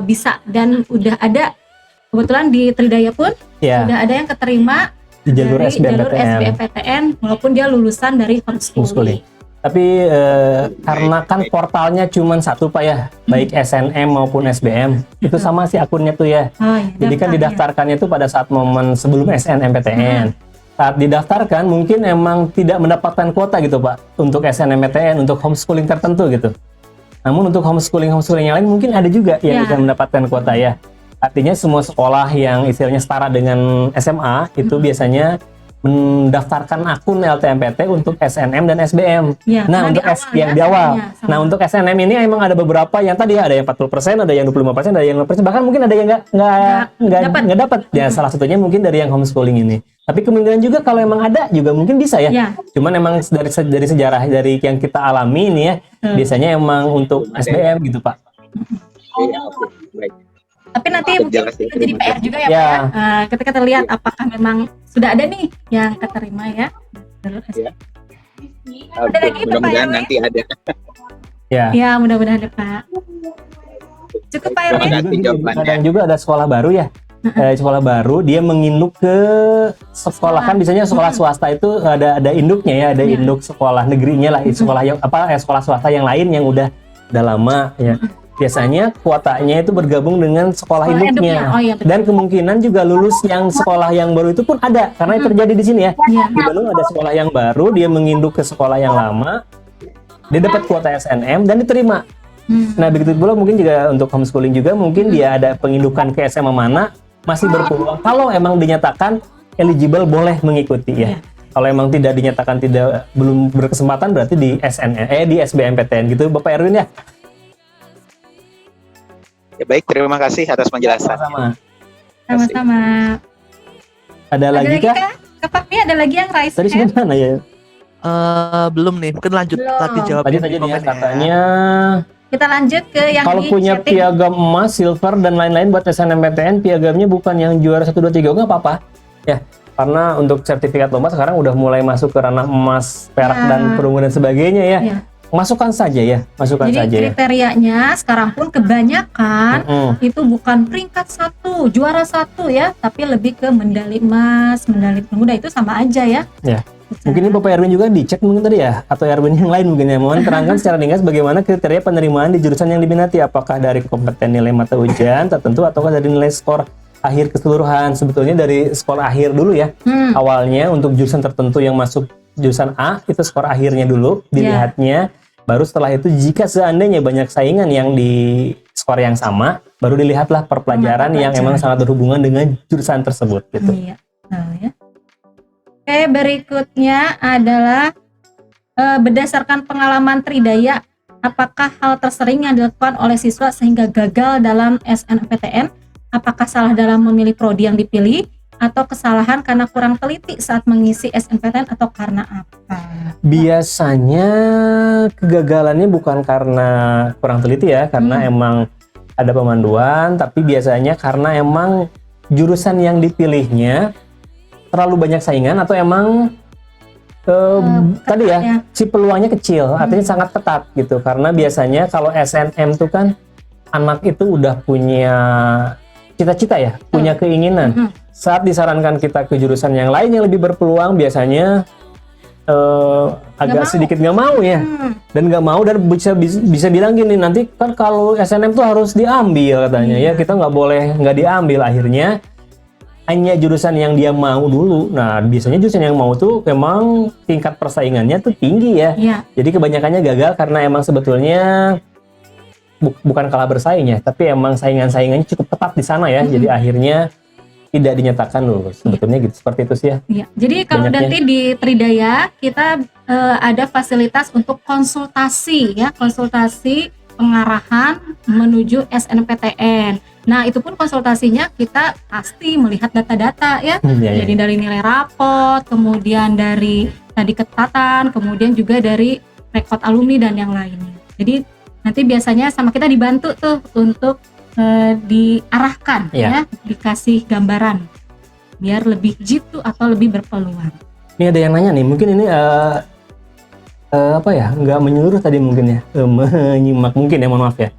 bisa, dan udah ada kebetulan di Tridaya pun Ya. udah ada yang keterima Di jalur dari jalur SBMPTN. SBMPTN walaupun dia lulusan dari Homeschooling. homeschooling. Tapi karena kan portalnya cuma satu Pak ya, baik SNM maupun SBM, itu sama sih akunnya tuh ya. Oh, iya, Jadi kan daftarnya. didaftarkannya itu pada saat momen sebelum SNMPTN. Saat didaftarkan mungkin emang tidak mendapatkan kuota gitu Pak untuk SNMPTN, untuk homeschooling tertentu gitu. Namun untuk homeschooling yang lain mungkin ada juga yang Ya. bisa mendapatkan kuota ya. Artinya semua sekolah yang istilahnya setara dengan SMA itu biasanya mendaftarkan akun LTMPT untuk SNM dan SBM. Ya, Nah, karena untuk di awal yang ya, di awal. sama. Nah, untuk SNM ini emang ada beberapa yang tadi ada yang 40%, ada yang 25%, ada yang 5%, bahkan mungkin ada yang nggak dapat. Ya, salah satunya mungkin dari yang homeschooling ini. Tapi kemungkinan juga kalau emang ada juga mungkin bisa ya. Ya. Cuman emang dari sejarah dari yang kita alami ini ya, biasanya emang untuk SBM gitu, Pak. Iya, oke. Baik. Tapi nanti Cukup mungkin jelas ya, itu jadi terima PR kasih. juga ya, Ya. Pak ya. Ketika kita lihat apakah memang sudah ada nih yang keterima ya. Jalur Ya. Ada lagi, Pak Mudah-mudahan Erwin? nanti ada. Ya. Ya, mudah-mudahan ada, Pak. Cukup, Pak Terima Erwin. kasih jawabannya. Kadang juga ada sekolah baru ya. Sekolah baru dia menginduk ke sekolah, kan biasanya sekolah swasta itu ada induknya ya, ada Ya. induk sekolah negerinya lah, sekolah yang sekolah swasta yang lain yang udah lama ya. Biasanya kuotanya itu bergabung dengan sekolah Sekolah induknya. induknya. Oh, iya, betul. Dan kemungkinan juga lulus yang sekolah yang baru itu pun ada, karena itu terjadi di sini ya. Iya. Di Bandung ada sekolah yang baru, dia menginduk ke sekolah yang lama, dia dapat kuota SNM dan diterima. Nah, begitu pula mungkin juga untuk homeschooling juga, mungkin dia ada pengindukan ke SMA mana, masih berpeluang. Kalau emang dinyatakan eligible boleh mengikuti ya. Iya. Kalau emang tidak dinyatakan belum berkesempatan berarti di di SBMPTN gitu, Bapak Erwin ya. Ya, baik, terima kasih atas penjelasan. Sama. Sama-sama. Ada lagi kah? Kak Fakmi, ada lagi yang raise Tadi hand? sebenarnya ya. Belum nih, mungkin lanjut Belum. lagi jawab Tadi di nih ya komen katanya Kita lanjut ke yang kalau di punya chatting. piagam emas, silver dan lain-lain buat SNMPTN, piagamnya bukan yang juara 1 2 3 nggak apa-apa. Ya, karena untuk sertifikat lomba sekarang udah mulai masuk ke ranah emas, perak Ya. dan perunggu dan sebagainya ya. Ya. Masukkan saja ya, masukkan Jadi saja ya. kriterianya sekarang pun kebanyakan Mm-mm. itu bukan peringkat 1, juara 1 ya, tapi lebih ke medali emas, medali perunggu, itu sama aja ya. Ya. Mungkin ini Bapak Erwin juga dicek mungkin tadi ya, atau Erwin yang lain mungkin ya. Mohon terangkan secara ringkas bagaimana kriteria penerimaan di jurusan yang diminati, apakah dari kompeten nilai mata ujian tertentu ataukah dari nilai skor akhir keseluruhan. Sebetulnya dari skor akhir dulu ya. Awalnya untuk jurusan tertentu yang masuk jurusan A itu skor akhirnya dulu dilihatnya, baru setelah itu jika seandainya banyak saingan yang di skor yang sama, baru dilihatlah per pelajaran yang emang sangat berhubungan dengan jurusan tersebut gitu. Iya. Nah, ya. Oke, berikutnya adalah berdasarkan pengalaman Tridaya, apakah hal tersering yang dilakukan oleh siswa sehingga gagal dalam SNMPTN? Apakah salah dalam memilih prodi yang dipilih? Atau kesalahan karena kurang teliti saat mengisi SNMPTN atau karena apa? Biasanya kegagalannya bukan karena kurang teliti ya, karena emang ada pemanduan, tapi biasanya karena emang jurusan yang dipilihnya terlalu banyak saingan atau emang tadi ya, si peluangnya kecil, artinya sangat ketat gitu. Karena biasanya kalau SNM tuh kan anak itu udah punya cita-cita ya, punya keinginan. Saat disarankan kita ke jurusan yang lain yang lebih berpeluang, biasanya agak sedikit nggak mau ya, dan nggak mau, dan bisa bilang gini, nanti kan kalau SNM tuh harus diambil katanya ya, kita nggak diambil. Akhirnya hanya jurusan yang dia mau dulu. Nah, biasanya jurusan yang mau tuh memang tingkat persaingannya tuh tinggi ya. Jadi kebanyakannya gagal karena emang sebetulnya bukan kalah bersaing ya, tapi emang saingan-saingannya cukup ketat di sana ya. Jadi akhirnya tidak dinyatakan lulus. Sebetulnya gitu, seperti itu sih ya. Iya. Jadi kalau Banyaknya. nanti di Tridaya kita ada fasilitas untuk konsultasi ya, konsultasi pengarahan menuju SNPTN. Nah, itu pun konsultasinya kita pasti melihat data-data ya. Iya, Jadi dari nilai rapot, kemudian dari tadi ketatan, kemudian juga dari rekod alumni dan yang lainnya. Jadi nanti biasanya sama kita dibantu tuh untuk diarahkan Iya. ya, dikasih gambaran biar lebih jitu atau lebih berpeluang. Ini ada yang nanya nih, mungkin ini apa ya, nggak menyeluruh tadi mungkin ya, menyimak mungkin ya, mohon maaf ya.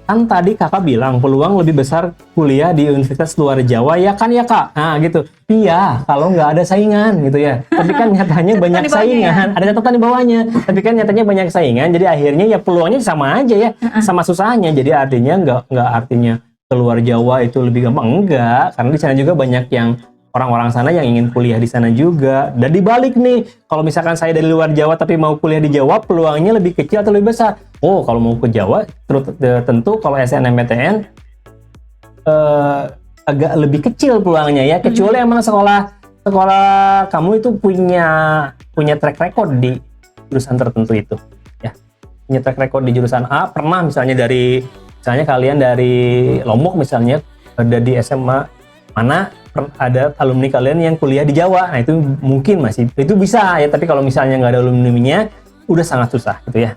Kan tadi kakak bilang peluang lebih besar kuliah di universitas luar Jawa, ya kan ya kak? Nah gitu, iya kalau nggak ada saingan gitu ya. Tapi kan nyatanya banyak di bawahnya saingan, ada catatan di bawahnya. Tapi kan nyatanya banyak saingan, jadi akhirnya ya peluangnya sama aja ya, sama susahnya. Jadi artinya nggak artinya keluar Jawa itu lebih gampang, enggak. Karena di sana juga banyak yang orang-orang sana yang ingin kuliah di sana juga. Dan dibalik nih, kalau misalkan saya dari luar Jawa tapi mau kuliah di Jawa, peluangnya lebih kecil atau lebih besar? Oh, kalau mau ke Jawa, tentu kalau SNMPTN agak lebih kecil peluangnya ya. Kecuali emang sekolah kamu itu punya track record di jurusan tertentu itu. Ya, punya track record di jurusan A, pernah misalnya kalian dari Lombok misalnya, ada di SMA mana ada alumni kalian yang kuliah di Jawa, nah itu mungkin itu bisa ya, tapi kalau misalnya nggak ada alumni-nya udah sangat susah gitu ya.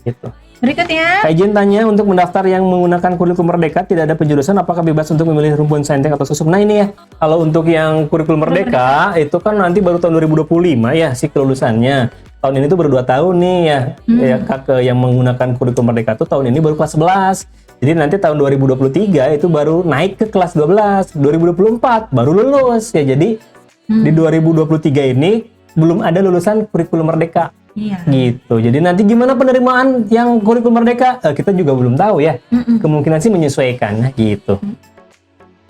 Gitu. Berikutnya, Kak Jen tanya, untuk mendaftar yang menggunakan kurikulum Merdeka tidak ada penjurusan, apakah bebas untuk memilih rumpun saintek atau susuk? Nah ini ya, kalau untuk yang kurikulum Merdeka itu kan nanti baru tahun 2025 ya si kelulusannya. Tahun ini tuh baru 2 tahun nih ya, ya kakak yang menggunakan kurikulum Merdeka tuh tahun ini baru kelas 11. Jadi nanti tahun 2023 itu baru naik ke kelas 12, 2024 baru lulus ya. Jadi di 2023 ini belum ada lulusan kurikulum Merdeka. iya. Gitu. Jadi nanti gimana penerimaan yang kurikulum Merdeka? Kita juga belum tahu ya. Kemungkinan sih menyesuaikan nah, gitu.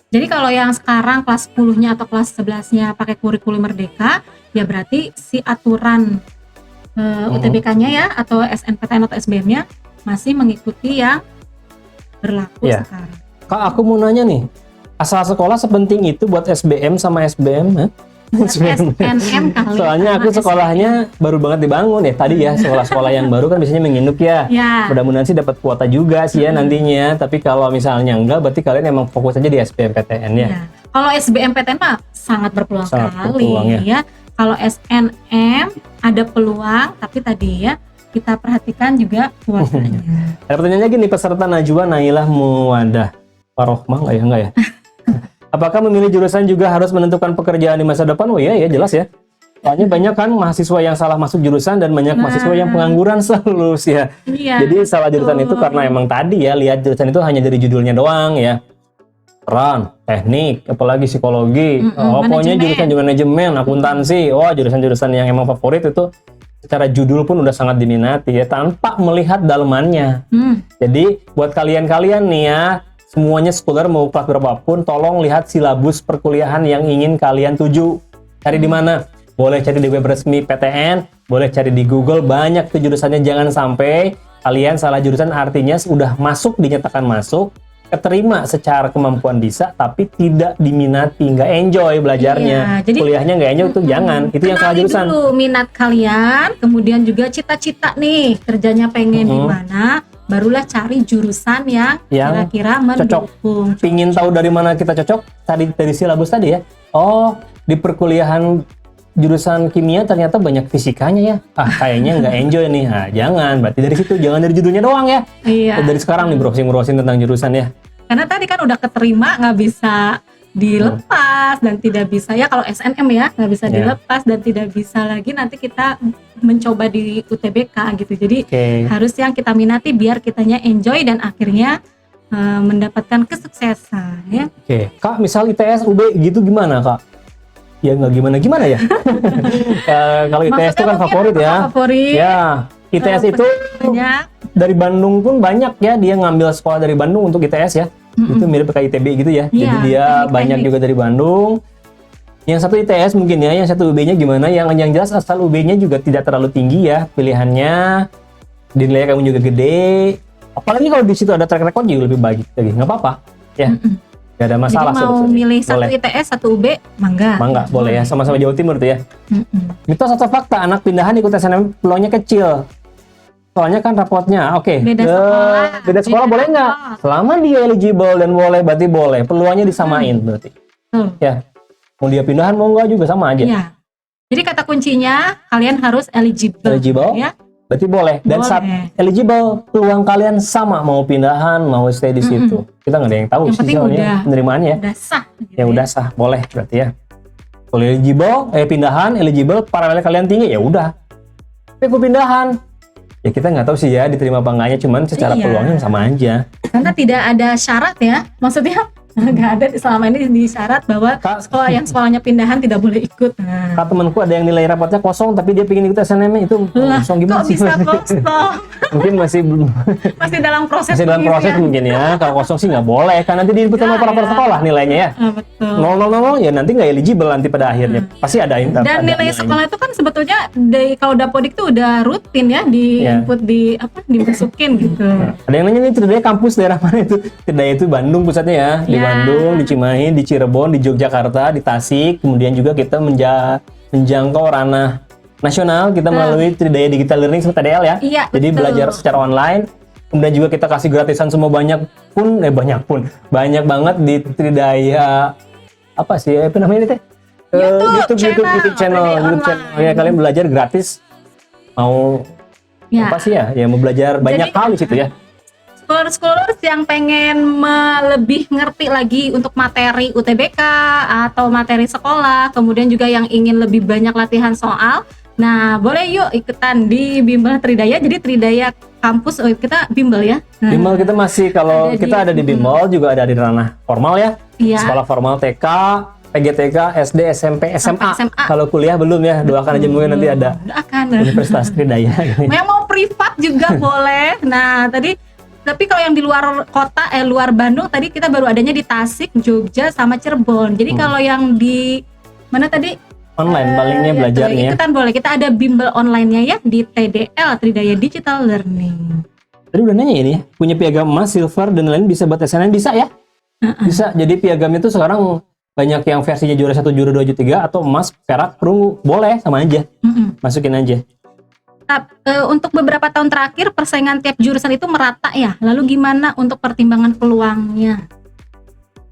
Jadi kalau yang sekarang kelas 10-nya atau kelas 11-nya pakai kurikulum Merdeka, ya berarti si aturan UTBK-nya ya atau SNPTN atau SBM-nya masih mengikuti yang berlaku Iya. sekarang. Kak, aku mau nanya nih. Asal sekolah sepenting itu buat SBM sama SBM? SNM kali. Soalnya aku sama sekolahnya baru banget dibangun ya tadi ya, sekolah-sekolah yang baru kan biasanya menginuk ya. Ya. Mudah-mudahan sih dapat kuota juga sih ya nantinya. Tapi kalau misalnya enggak, berarti kalian emang fokus aja di SBMPTN ya. Ya. Kalau SBMPTN mah sangat berpeluang Sangat sekali berpeluang, ya. Kalau SNM ada peluang, tapi tadi ya kita perhatikan juga kuotanya. Ada pertanyaan lagi nih, peserta Najwa Nailah Muwadah Warohmah enggak ya? Apakah memilih jurusan juga harus menentukan pekerjaan di masa depan? Oh iya ya, jelas ya. Soalnya banyak kan mahasiswa yang salah masuk jurusan dan banyak mahasiswa yang pengangguran selalu ya. Iya. Jadi salah jurusan itu karena emang tadi ya, lihat jurusan itu hanya dari judulnya doang ya. Peran, teknik, apalagi psikologi. Pokoknya jurusan manajemen, akuntansi. Jurusan-jurusan yang emang favorit itu secara judul pun udah sangat diminati ya, tanpa melihat dalamannya. Jadi buat kalian-kalian nih ya, semuanya scholar mau kelas berapapun, tolong lihat silabus perkuliahan yang ingin kalian tuju. Cari di mana? Boleh cari di web resmi PTN, boleh cari di Google, banyak tuh jurusannya. Jangan sampai kalian salah jurusan, artinya sudah masuk, dinyatakan masuk, keterima secara kemampuan bisa, tapi tidak diminati, nggak enjoy belajarnya. Iya, jadi kuliahnya nggak enjoy, itu jangan. Itu yang salah kenali jurusan. dulu minat kalian, kemudian juga cita-cita nih, kerjanya pengen di mana, barulah cari jurusan yang kira-kira mendukung. Pingin tahu dari mana kita cocok? Tadi dari silabus tadi ya. Oh, di perkuliahan jurusan kimia ternyata banyak fisikanya ya. Kayaknya nggak enjoy nih. Nah, jangan. Berarti dari situ, jangan dari judulnya doang ya. Iya. Dari sekarang nih browsing tentang jurusan ya. Karena tadi kan udah keterima, nggak bisa dilepas dan tidak bisa ya, kalau SNM ya nggak bisa dilepas dan tidak bisa lagi nanti kita mencoba di UTBK gitu. Jadi harus yang kita minati biar kitanya enjoy dan akhirnya mendapatkan kesuksesan ya. Kak, misal ITS, UB gitu gimana Kak? Ya nggak gimana ya. Kalau ITS itu kan favorit ya. Ya, ITS itu dari Bandung pun banyak ya, dia ngambil sekolah dari Bandung untuk ITS ya. Itu mirip kayak ITB gitu ya. Jadi dia banyak juga dari Bandung. Yang satu ITS mungkin ya, yang satu UB-nya gimana? Yang jelas asal UB-nya juga tidak terlalu tinggi ya pilihannya. Dinilai kamu juga gede. Apalagi kalau di situ ada track record juga lebih baik lagi. Nggak apa-apa ya. Gak ada masalah Jadi mau sebetulnya. milih satu Boleh. ITS, satu UB, mangga. Mangga, boleh ya. Sama-sama Jawa Timur tuh ya. Mitos atau fakta, anak pindahan ikut SNM peluangnya kecil? Soalnya kan rapotnya, oke. Beda sekolah. Beda sekolah boleh nggak? rapot. Selama dia eligible dan boleh, berarti boleh. Peluangnya disamain berarti. Betul. Ya. Mau dia pindahan mau nggak juga sama aja. Iya. Jadi kata kuncinya kalian harus eligible. Eligible? Ya. Berarti boleh. Dan saat Boleh. eligible, peluang kalian sama mau pindahan, mau stay di situ. Kita nggak ada yang tahu Yang sih penting soalnya udah. penerimaannya. Udah sah. Gitu Ya udah sah, boleh berarti ya. Kalau eligible, pindahan, eligible, paralel kalian tinggi, ya udah. Tapi aku pindahan, ya kita nggak tahu sih ya diterima apa enggaknya, cuman secara Iya. peluangnya sama aja. Karena tidak ada syarat ya. Maksudnya nggak ada selama ini di syarat bahwa Kak, sekolah yang sekolahnya pindahan tidak boleh ikut. Nah. kak temanku ada yang nilai rapotnya kosong, tapi dia pengen ikut SNM itu Lah, kosong gimana kok sih? bisa kosong? Mungkin masih belum, Masih dalam proses masih dalam proses pengisian. mungkin ya. Kalau kosong sih nggak boleh, kan nanti diinput sama Nggak, para ya. sekolah nilainya ya. Ah, betul. 000 ya nanti nggak eligible nanti pada akhirnya. Pasti ada Dan ada nilai nilainya. sekolah itu kan sebetulnya dari kalau Dapodik tuh udah rutin ya di Iya. input di apa dimasukin gitu. Ada yang nanya nih Tridaya kampus daerah mana itu? Tridaya itu Bandung pusatnya ya. Di Ya. Bandung, di Cimahi, di Cirebon, di Yogyakarta, di Tasik. Kemudian juga kita menjangkau ranah nasional kita melalui Tridaya Digital Learning atau TDL ya. Iya, Jadi betul. belajar secara online. Kemudian juga kita kasih gratisan semua banyak banget di Tridaya apa sih apa namanya ini teh? YouTube channel. Ya kalian belajar gratis. Mau Ya. apa sih ya? Ya mau belajar banyak Jadi- hal di situ ya. Scholars yang pengen lebih ngerti lagi untuk materi UTBK atau materi sekolah, kemudian juga yang ingin lebih banyak latihan soal, nah boleh yuk ikutan di Bimbel Tridaya. Jadi Tridaya kampus kita bimbel ya. Nah, Bimbel kita masih kalau Ada kita di- ada di Bimbel juga ada di ranah formal ya. Iya. Sekolah formal TK, PGTK, SD, SMP, SMA. SMA. Kalau kuliah belum ya, doakan aja mungkin nanti ada Akan. Universitas Tridaya. Yang mau privat juga boleh. Nah, tapi kalau yang di luar kota, luar Bandung tadi kita baru adanya di Tasik, Jogja, sama Cirebon. Jadi kalau yang di mana tadi? Online palingnya Ya, belajarnya ya. ikutan boleh. Kita ada bimbel online-nya ya di TDL, Tridaya Digital Learning. Tadi udah nanya ini ya, punya piagam emas, silver dan lain bisa buat SNM bisa ya? Bisa. Jadi piagam itu sekarang banyak yang versinya juara 1, juara 2, juara 3 atau emas, perak, perunggu. Boleh sama aja. Masukin aja. Untuk beberapa tahun terakhir persaingan tiap jurusan itu merata ya. Lalu gimana untuk pertimbangan peluangnya?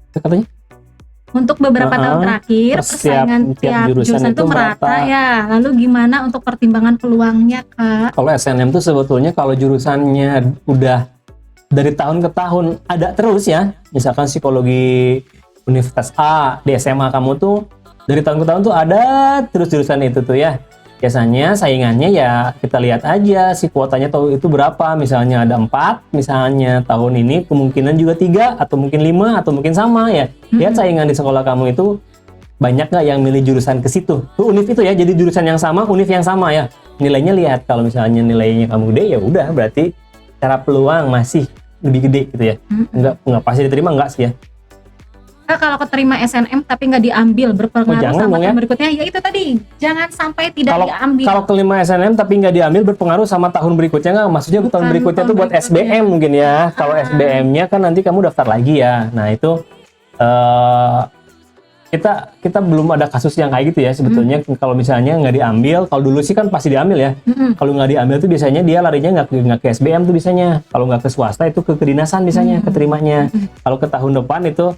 Itu katanya Untuk beberapa tahun terakhir persaingan tiap jurusan itu merata ya. Lalu gimana untuk pertimbangan peluangnya, Kak? kalau SNM tuh sebetulnya kalau jurusannya udah dari tahun ke tahun ada terus ya. Misalkan psikologi Universitas A di SMA kamu tuh dari tahun ke tahun tuh ada terus jurusan itu tuh ya. Biasanya saingannya ya kita lihat aja si kuotanya tahu itu berapa. Misalnya ada 4, misalnya tahun ini kemungkinan juga 3 atau mungkin 5 atau mungkin sama ya. Lihat saingan di sekolah kamu itu banyak nggak yang milih jurusan ke situ. Tuh univ itu ya, jadi jurusan yang sama, univ yang sama ya. Nilainya lihat, kalau misalnya nilainya kamu gede ya udah berarti cara peluang masih lebih gede gitu ya. Enggak pasti diterima enggak sih ya. Kak, kalau keterima SNM tapi nggak diambil berpengaruh jangan sama dong ya. tahun berikutnya, ya itu tadi jangan sampai tidak diambil. Kalau kelima SNM tapi nggak diambil berpengaruh sama tahun berikutnya nggak? Maksudnya tahun Bukan, berikutnya tahun tuh buat berikutnya. SBM mungkin ya. Kalau SBM-nya kan nanti kamu daftar lagi ya. Nah itu kita belum ada kasus yang kayak gitu ya sebetulnya. Kalau misalnya nggak diambil, kalau dulu sih kan pasti diambil ya. Kalau nggak diambil tuh biasanya dia larinya nggak ke SBM tuh biasanya. Kalau nggak ke swasta itu ke kedinasan biasanya keterimanya. Kalau ke tahun depan itu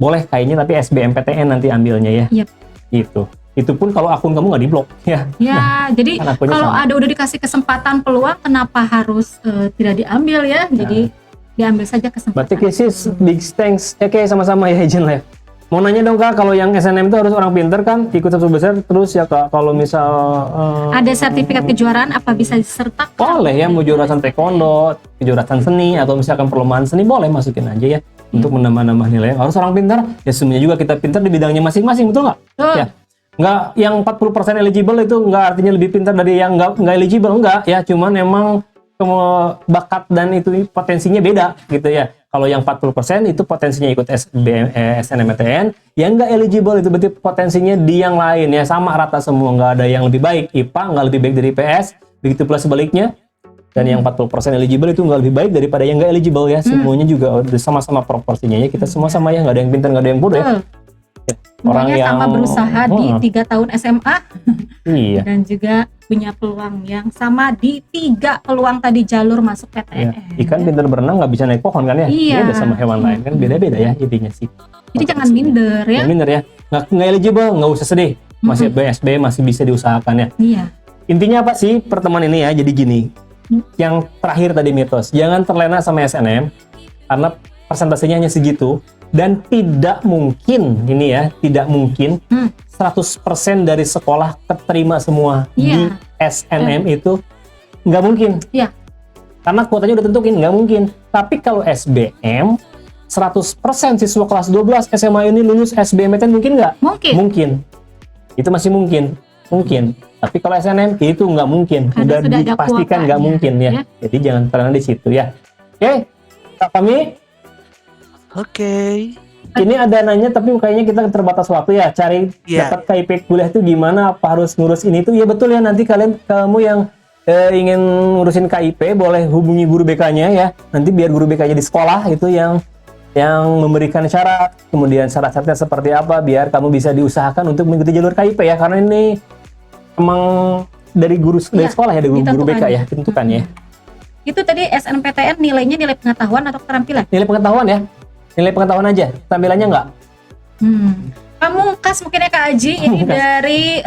boleh kayaknya tapi SBMPTN nanti ambilnya ya. Yep. Gitu. Itu pun kalau akun kamu nggak diblok ya. Ya, jadi Kan akunnya kalau sama. ada udah dikasih kesempatan peluang, kenapa harus tidak diambil ya? Jadi diambil saja Berarti kesempatan. Kesis, big thanks. Oke, sama-sama ya Agent Live. Mau nanya dong Kak, kalau yang SNM itu harus orang pinter kan, ikut satu besar terus ya Kak, kalau misal Ada sertifikat kejuaraan apa bisa disertakan? boleh ya, mau jurusan taekwondo, kejuaraan seni, atau misalkan perlombaan seni, boleh masukin aja ya, untuk menambah-nambah nilai. Harus orang pintar, ya semuanya juga kita pintar di bidangnya masing-masing, betul nggak? Betul. Ya. Nggak, yang 40% eligible itu nggak artinya lebih pintar dari yang nggak eligible, nggak ya, cuman emang bakat dan itu potensinya beda gitu ya. Kalau yang 40% itu potensinya ikut SNMPTN, yang nggak eligible itu berarti potensinya di yang lain ya, sama rata semua, nggak ada yang lebih baik. IPA nggak lebih baik dari IPS, begitu pula sebaliknya. Dan yang 40% eligible itu nggak lebih baik daripada yang nggak eligible ya. Semuanya juga udah sama-sama proporsinya ya. Kita semua sama ya, nggak ada yang pintar, nggak ada yang bodoh ya. Orang yang sama berusaha di 3 tahun SMA iya. dan juga punya peluang yang sama di 3 peluang tadi jalur masuk PTN. Ikan pintar berenang nggak bisa naik pohon kan ya? Iya. Beda sama hewan lain kan, beda-beda ya intinya sih. Jadi jangan minder ya. Jangan minder ya. Nggak eligible, nggak usah sedih. Masih BSB masih bisa diusahakan ya. Iya. Intinya apa sih pertemuan ini ya? Jadi gini. Yang terakhir tadi mitos, jangan terlena sama SNM karena persentasenya hanya segitu dan tidak mungkin ini ya, tidak mungkin 100% dari sekolah keterima semua di SNM itu nggak mungkin. Iya. Karena kuotanya udah tentuin, nggak mungkin. Tapi kalau SBM 100% siswa kelas 12 SMA ini lulus SBMPTN mungkin nggak? Mungkin. Mungkin. Itu masih mungkin. Mungkin. Tapi kalau SNM itu nggak mungkin. Karena udah dipastikan nggak mungkin ya. Jadi jangan terlena di situ ya. Oke, Kak Fami. Oke. Ini ada nanya tapi kayaknya kita terbatas waktu ya. Cari dapat KIP kuliah itu gimana? Apa harus ngurus ini tuh? Ya betul ya. Nanti kamu yang ingin ngurusin KIP boleh hubungi guru BK-nya ya. Nanti biar guru BK-nya di sekolah itu yang memberikan syarat, kemudian syarat-syaratnya seperti apa biar kamu bisa diusahakan untuk mengikuti jalur KIP ya, karena ini emang dari dari sekolah ya, dari guru BK ya, ditentukan ya. Itu tadi SNMPTN nilainya nilai pengetahuan atau keterampilan? Nilai pengetahuan ya, nilai pengetahuan aja, tampilannya enggak. Pamungkas mungkin ya Kak Aji, ini dari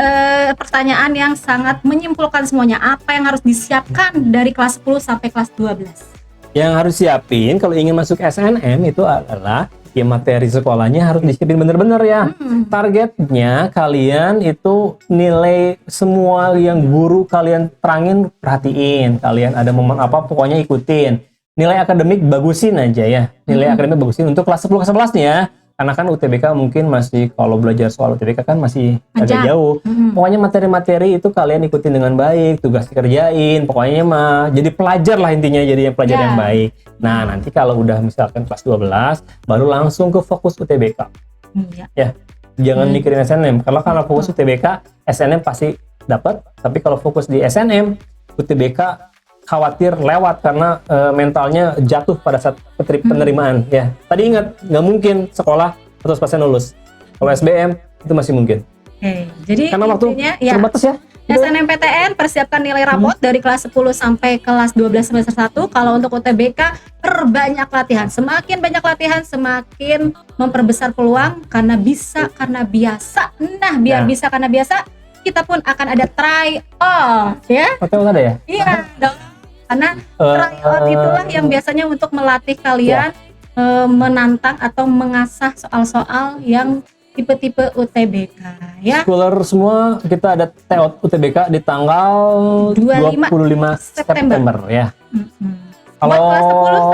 pertanyaan yang sangat menyimpulkan semuanya, apa yang harus disiapkan dari kelas 10 sampai kelas 12? Yang harus siapin kalau ingin masuk SNM itu adalah ya materi sekolahnya harus disiapin bener-bener ya. Targetnya kalian itu nilai semua yang guru kalian terangin perhatiin. Kalian ada momen apa pokoknya ikutin. Nilai akademik bagusin aja ya. Nilai akademik bagusin untuk kelas 10 ke 11 nih ya. Karena kan UTBK mungkin masih, kalau belajar soal UTBK kan masih agak jauh. Pokoknya materi-materi itu kalian ikutin dengan baik, tugas dikerjain, pokoknya mah jadi pelajar lah intinya, jadi pelajar yang baik. Nah, nanti kalau udah misalkan kelas 12, baru langsung ke fokus UTBK. Ya, jangan mikirin SNM. Kalau fokus UTBK, SNM pasti dapat, tapi kalau fokus di SNM, UTBK khawatir lewat karena mentalnya jatuh pada saat penerimaan ya. Tadi ingat, nggak mungkin sekolah 100% lulus. Kalau SBM itu masih mungkin. Jadi karena waktu terbatas ya. SNMPTN persiapkan nilai rapot dari kelas 10 sampai kelas 12 semester 1. Kalau untuk UTBK perbanyak latihan. Semakin banyak latihan semakin memperbesar peluang karena bisa karena biasa. Nah, biar bisa karena biasa, kita pun akan ada tryout ya. Betul ada ya? Iya dong. Karena tryout itulah yang biasanya untuk melatih kalian menantang atau mengasah soal-soal yang tipe-tipe UTBK ya. Schooler semua kita ada tryout UTBK di tanggal 25 September ya. Kalau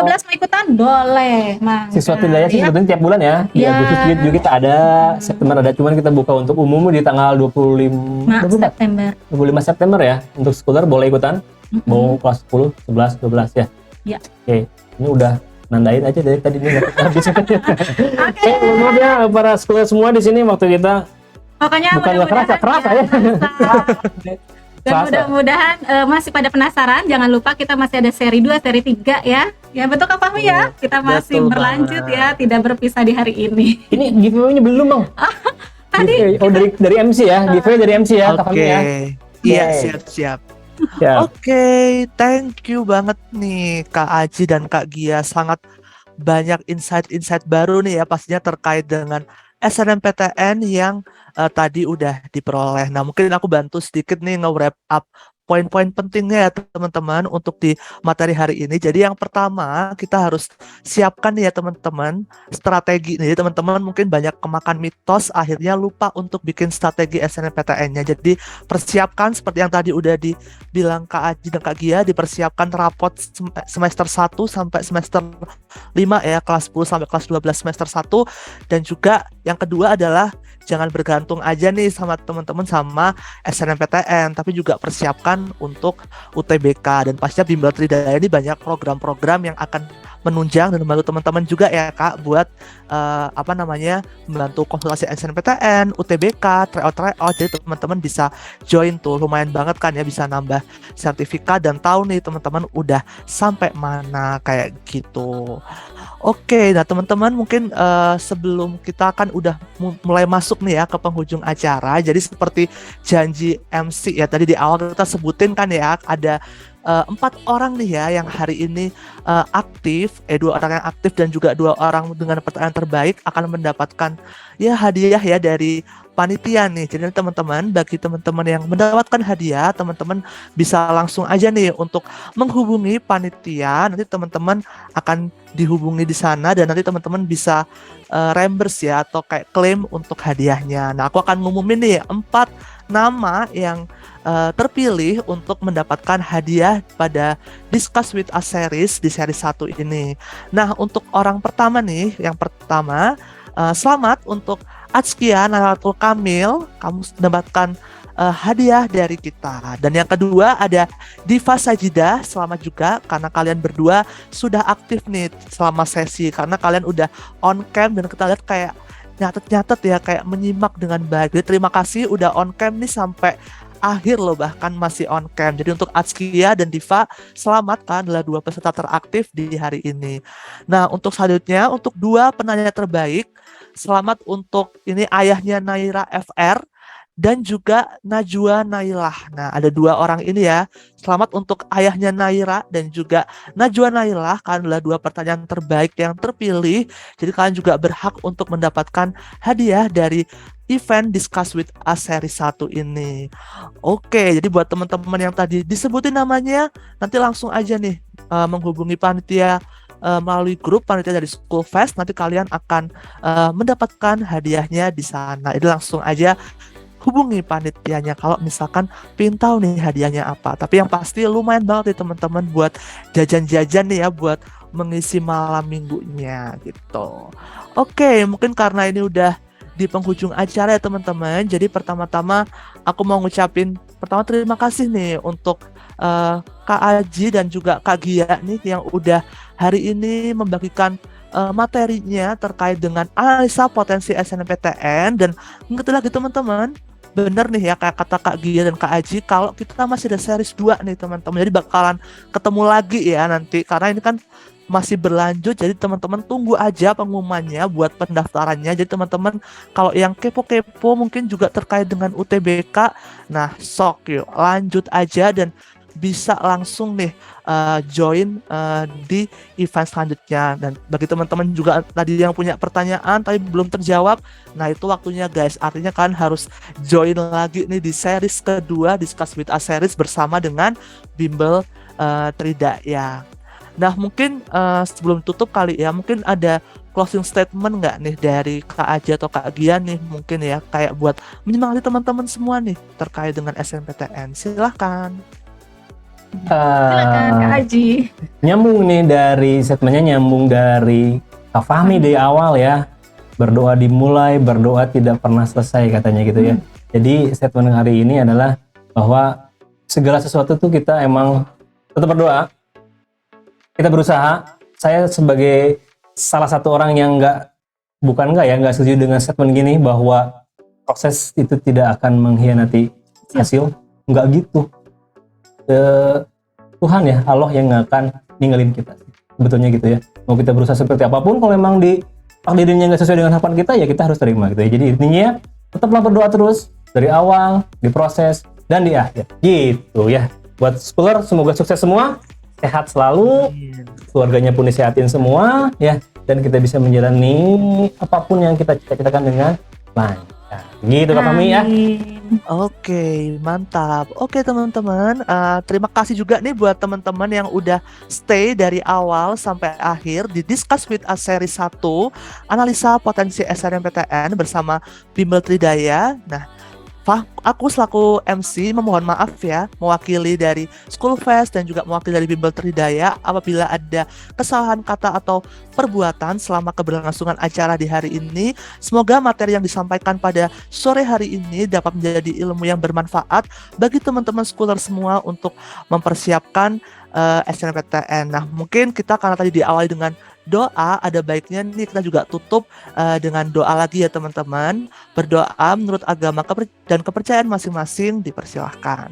kelas 10, 11 mau ikutan boleh, Mang. Siswa Tindaya sih sebetulnya tiap bulan ya. Di Agustus juga kita ada, September ada, cuman kita buka untuk umum di tanggal 25 September ya. Untuk schooler boleh ikutan. Mau kelas 10, 11, 12 ya. Iya. Oke, ini udah nandain aja dari tadi nih habis. Oke, maaf ya para schooler semua di sini waktu kita. Pokoknya bukan kerasa ya. Dan mudah-mudahan masih pada penasaran, jangan lupa kita masih ada seri 2, seri 3 ya. Ya betul Kak Fahmi ya, kita masih berlanjut ya, tidak berpisah di hari ini. Ini giveaway-nya belum Bang? Tadi dari MC ya, giveaway dari MC ya Kak Fahmi ya. Iya, siap-siap. Oke, thank you banget nih Kak Aji dan Kak Gia, sangat banyak insight-insight baru nih ya pastinya terkait dengan SNMPTN yang tadi udah diperoleh. Nah, mungkin aku bantu sedikit nih nge-wrap up poin-poin pentingnya ya teman-teman untuk di materi hari ini. Jadi yang pertama kita harus siapkan nih ya teman-teman strategi. Jadi teman-teman mungkin banyak kemakan mitos akhirnya lupa untuk bikin strategi SNMPTN-nya. Jadi persiapkan seperti yang tadi udah dibilang Kak Aji dan Kak Gia, dipersiapkan rapot semester 1 sampai semester 5 ya, kelas 10 sampai kelas 12 semester 1. Dan juga yang kedua adalah jangan bergantung aja nih sama teman-teman sama SNMPTN, tapi juga persiapkan teman-teman untuk UTBK. Dan pastinya Bimbel Tridaya ini banyak program-program yang akan menunjang dan membantu teman-teman juga ya Kak buat membantu konsultasi SNMPTN, UTBK, tryout. Jadi teman-teman bisa join tuh, lumayan banget kan ya, bisa nambah sertifikat dan tahu nih teman-teman udah sampai mana kayak gitu. Oke, nah teman-teman mungkin sebelum kita kan udah mulai masuk nih ya ke penghujung acara. Jadi seperti janji MC ya tadi di awal kita sebutin kan ya, ada 4 orang nih ya yang hari ini aktif, 2 orang yang aktif dan juga 2 orang dengan pertanyaan terbaik akan mendapatkan ya hadiah ya dari panitia nih. Jadi teman-teman, bagi teman-teman yang mendapatkan hadiah, teman-teman bisa langsung aja nih untuk menghubungi panitia. Nanti teman-teman akan dihubungi di sana dan nanti teman-teman bisa reimburse ya atau kayak klaim untuk hadiahnya. Nah, aku akan ngumumin nih 4 nama yang terpilih untuk mendapatkan hadiah pada Discuss with Us series di seri 1 ini. Nah, untuk orang pertama nih, yang pertama selamat untuk Atskia Naratul Kamil, kamu mendapatkan hadiah dari kita. Dan yang kedua ada Diva Sajidah, selamat juga karena kalian berdua sudah aktif nih selama sesi, karena kalian udah on cam dan kita lihat kayak nyatet ya, kayak menyimak dengan baik. Jadi terima kasih udah on cam nih sampai akhir loh, bahkan masih on cam. Jadi untuk Atskia dan Diva, selamat, kan adalah 2 peserta teraktif di hari ini. Nah, untuk selanjutnya untuk 2 penanya terbaik, selamat untuk ini ayahnya Naira FR dan juga Najwa Nailah. Nah, ada 2 orang ini ya. Selamat untuk ayahnya Naira dan juga Najwa Nailah, kan adalah 2 pertanyaan terbaik yang terpilih. Jadi kalian juga berhak untuk mendapatkan hadiah dari event Discuss with Us seri 1 ini. Oke, jadi buat teman-teman yang tadi disebutin namanya, nanti langsung aja nih menghubungi panitia melalui grup panitia dari School Fest. Nanti kalian akan mendapatkan hadiahnya di sana. Itu langsung aja hubungi panitianya kalau misalkan pengen tahu nih hadiahnya apa. Tapi yang pasti lumayan banget nih teman-teman buat jajan-jajan nih ya, buat mengisi malam minggunya gitu. Oke, mungkin karena ini udah di penghujung acara ya teman-teman. Jadi pertama-tama aku mau ngucapin terima kasih nih untuk Kak Aji dan juga Kak Gia nih yang udah hari ini membagikan materinya terkait dengan analisa potensi SNMPTN. Dan ingat lagi teman-teman, bener nih ya kayak kata Kak Gia dan Kak Aji, kalau kita masih ada series 2 nih teman-teman. Jadi bakalan ketemu lagi ya nanti, karena ini kan masih berlanjut. Jadi teman-teman tunggu aja pengumumannya buat pendaftarannya. Jadi teman-teman kalau yang kepo-kepo mungkin juga terkait dengan UTBK, nah sok yuk lanjut aja dan bisa langsung nih join di event selanjutnya. Dan bagi teman-teman juga tadi yang punya pertanyaan tapi belum terjawab, nah itu waktunya guys, artinya kan harus join lagi nih di series kedua Discuss with Us series bersama dengan Bimbel Tridaya. Nah mungkin sebelum tutup kali ya, mungkin ada closing statement nggak nih dari Kak Aji atau Kak Gia nih mungkin ya, kayak buat menyemangati teman-teman semua nih terkait dengan SNMPTN. Silahkan. Silakan Kak Aji. Nyambung nih dari statementnya, nyambung dari Kak Fahmi dari awal ya. Berdoa dimulai, berdoa tidak pernah selesai katanya gitu ya. Jadi statement hari ini adalah bahwa segala sesuatu tuh kita emang tetap berdoa. Kita berusaha. Saya sebagai salah satu orang yang nggak setuju dengan statement gini bahwa proses itu tidak akan mengkhianati hasil. Nggak gitu. Tuhan ya, Allah yang nggak akan ninggalin kita. Sebetulnya gitu ya. Mau kita berusaha seperti apapun, kalau memang takdirnya nggak sesuai dengan harapan kita, ya kita harus terima gitu ya. Jadi intinya tetaplah berdoa terus dari awal, di proses, dan di akhir. Gitu ya. Buat schooler, semoga sukses semua. Sehat selalu, keluarganya pun disehatin semua ya, dan kita bisa menjalani apapun yang kita cita-citakan dengan lancar. Gitu Kak Fahmi ya. Oke, mantap. Oke teman-teman, terima kasih juga nih buat teman-teman yang udah stay dari awal sampai akhir di Discuss with Us seri 1, analisa potensi SNMPTN bersama Bimbel Tridaya. Nah, aku selaku MC memohon maaf ya, mewakili dari School Fest dan juga mewakili dari Bimbel Tridaya apabila ada kesalahan kata atau perbuatan selama keberlangsungan acara di hari ini. Semoga materi yang disampaikan pada sore hari ini dapat menjadi ilmu yang bermanfaat bagi teman-teman schooler semua untuk mempersiapkan SNMPTN. Nah, mungkin kita karena tadi diawali dengan doa, ada baiknya nih kita juga tutup dengan doa lagi ya teman-teman. Berdoa menurut agama dan kepercayaan masing-masing, dipersilahkan.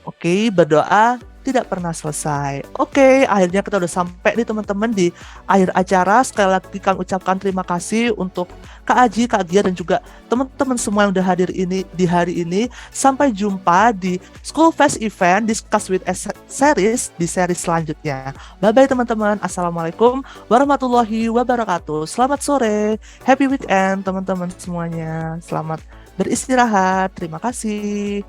Oke, berdoa tidak pernah selesai. Oke, akhirnya kita udah sampai nih teman-teman di akhir acara. Sekali lagi kami ucapkan terima kasih untuk Kak Aji, Kak Gia, dan juga teman-teman semua yang udah hadir di hari ini. Sampai jumpa di School Fest Event Discuss with Series di seri selanjutnya. Bye-bye teman-teman. Assalamualaikum warahmatullahi wabarakatuh. Selamat sore. Happy weekend teman-teman semuanya. Selamat beristirahat. Terima kasih.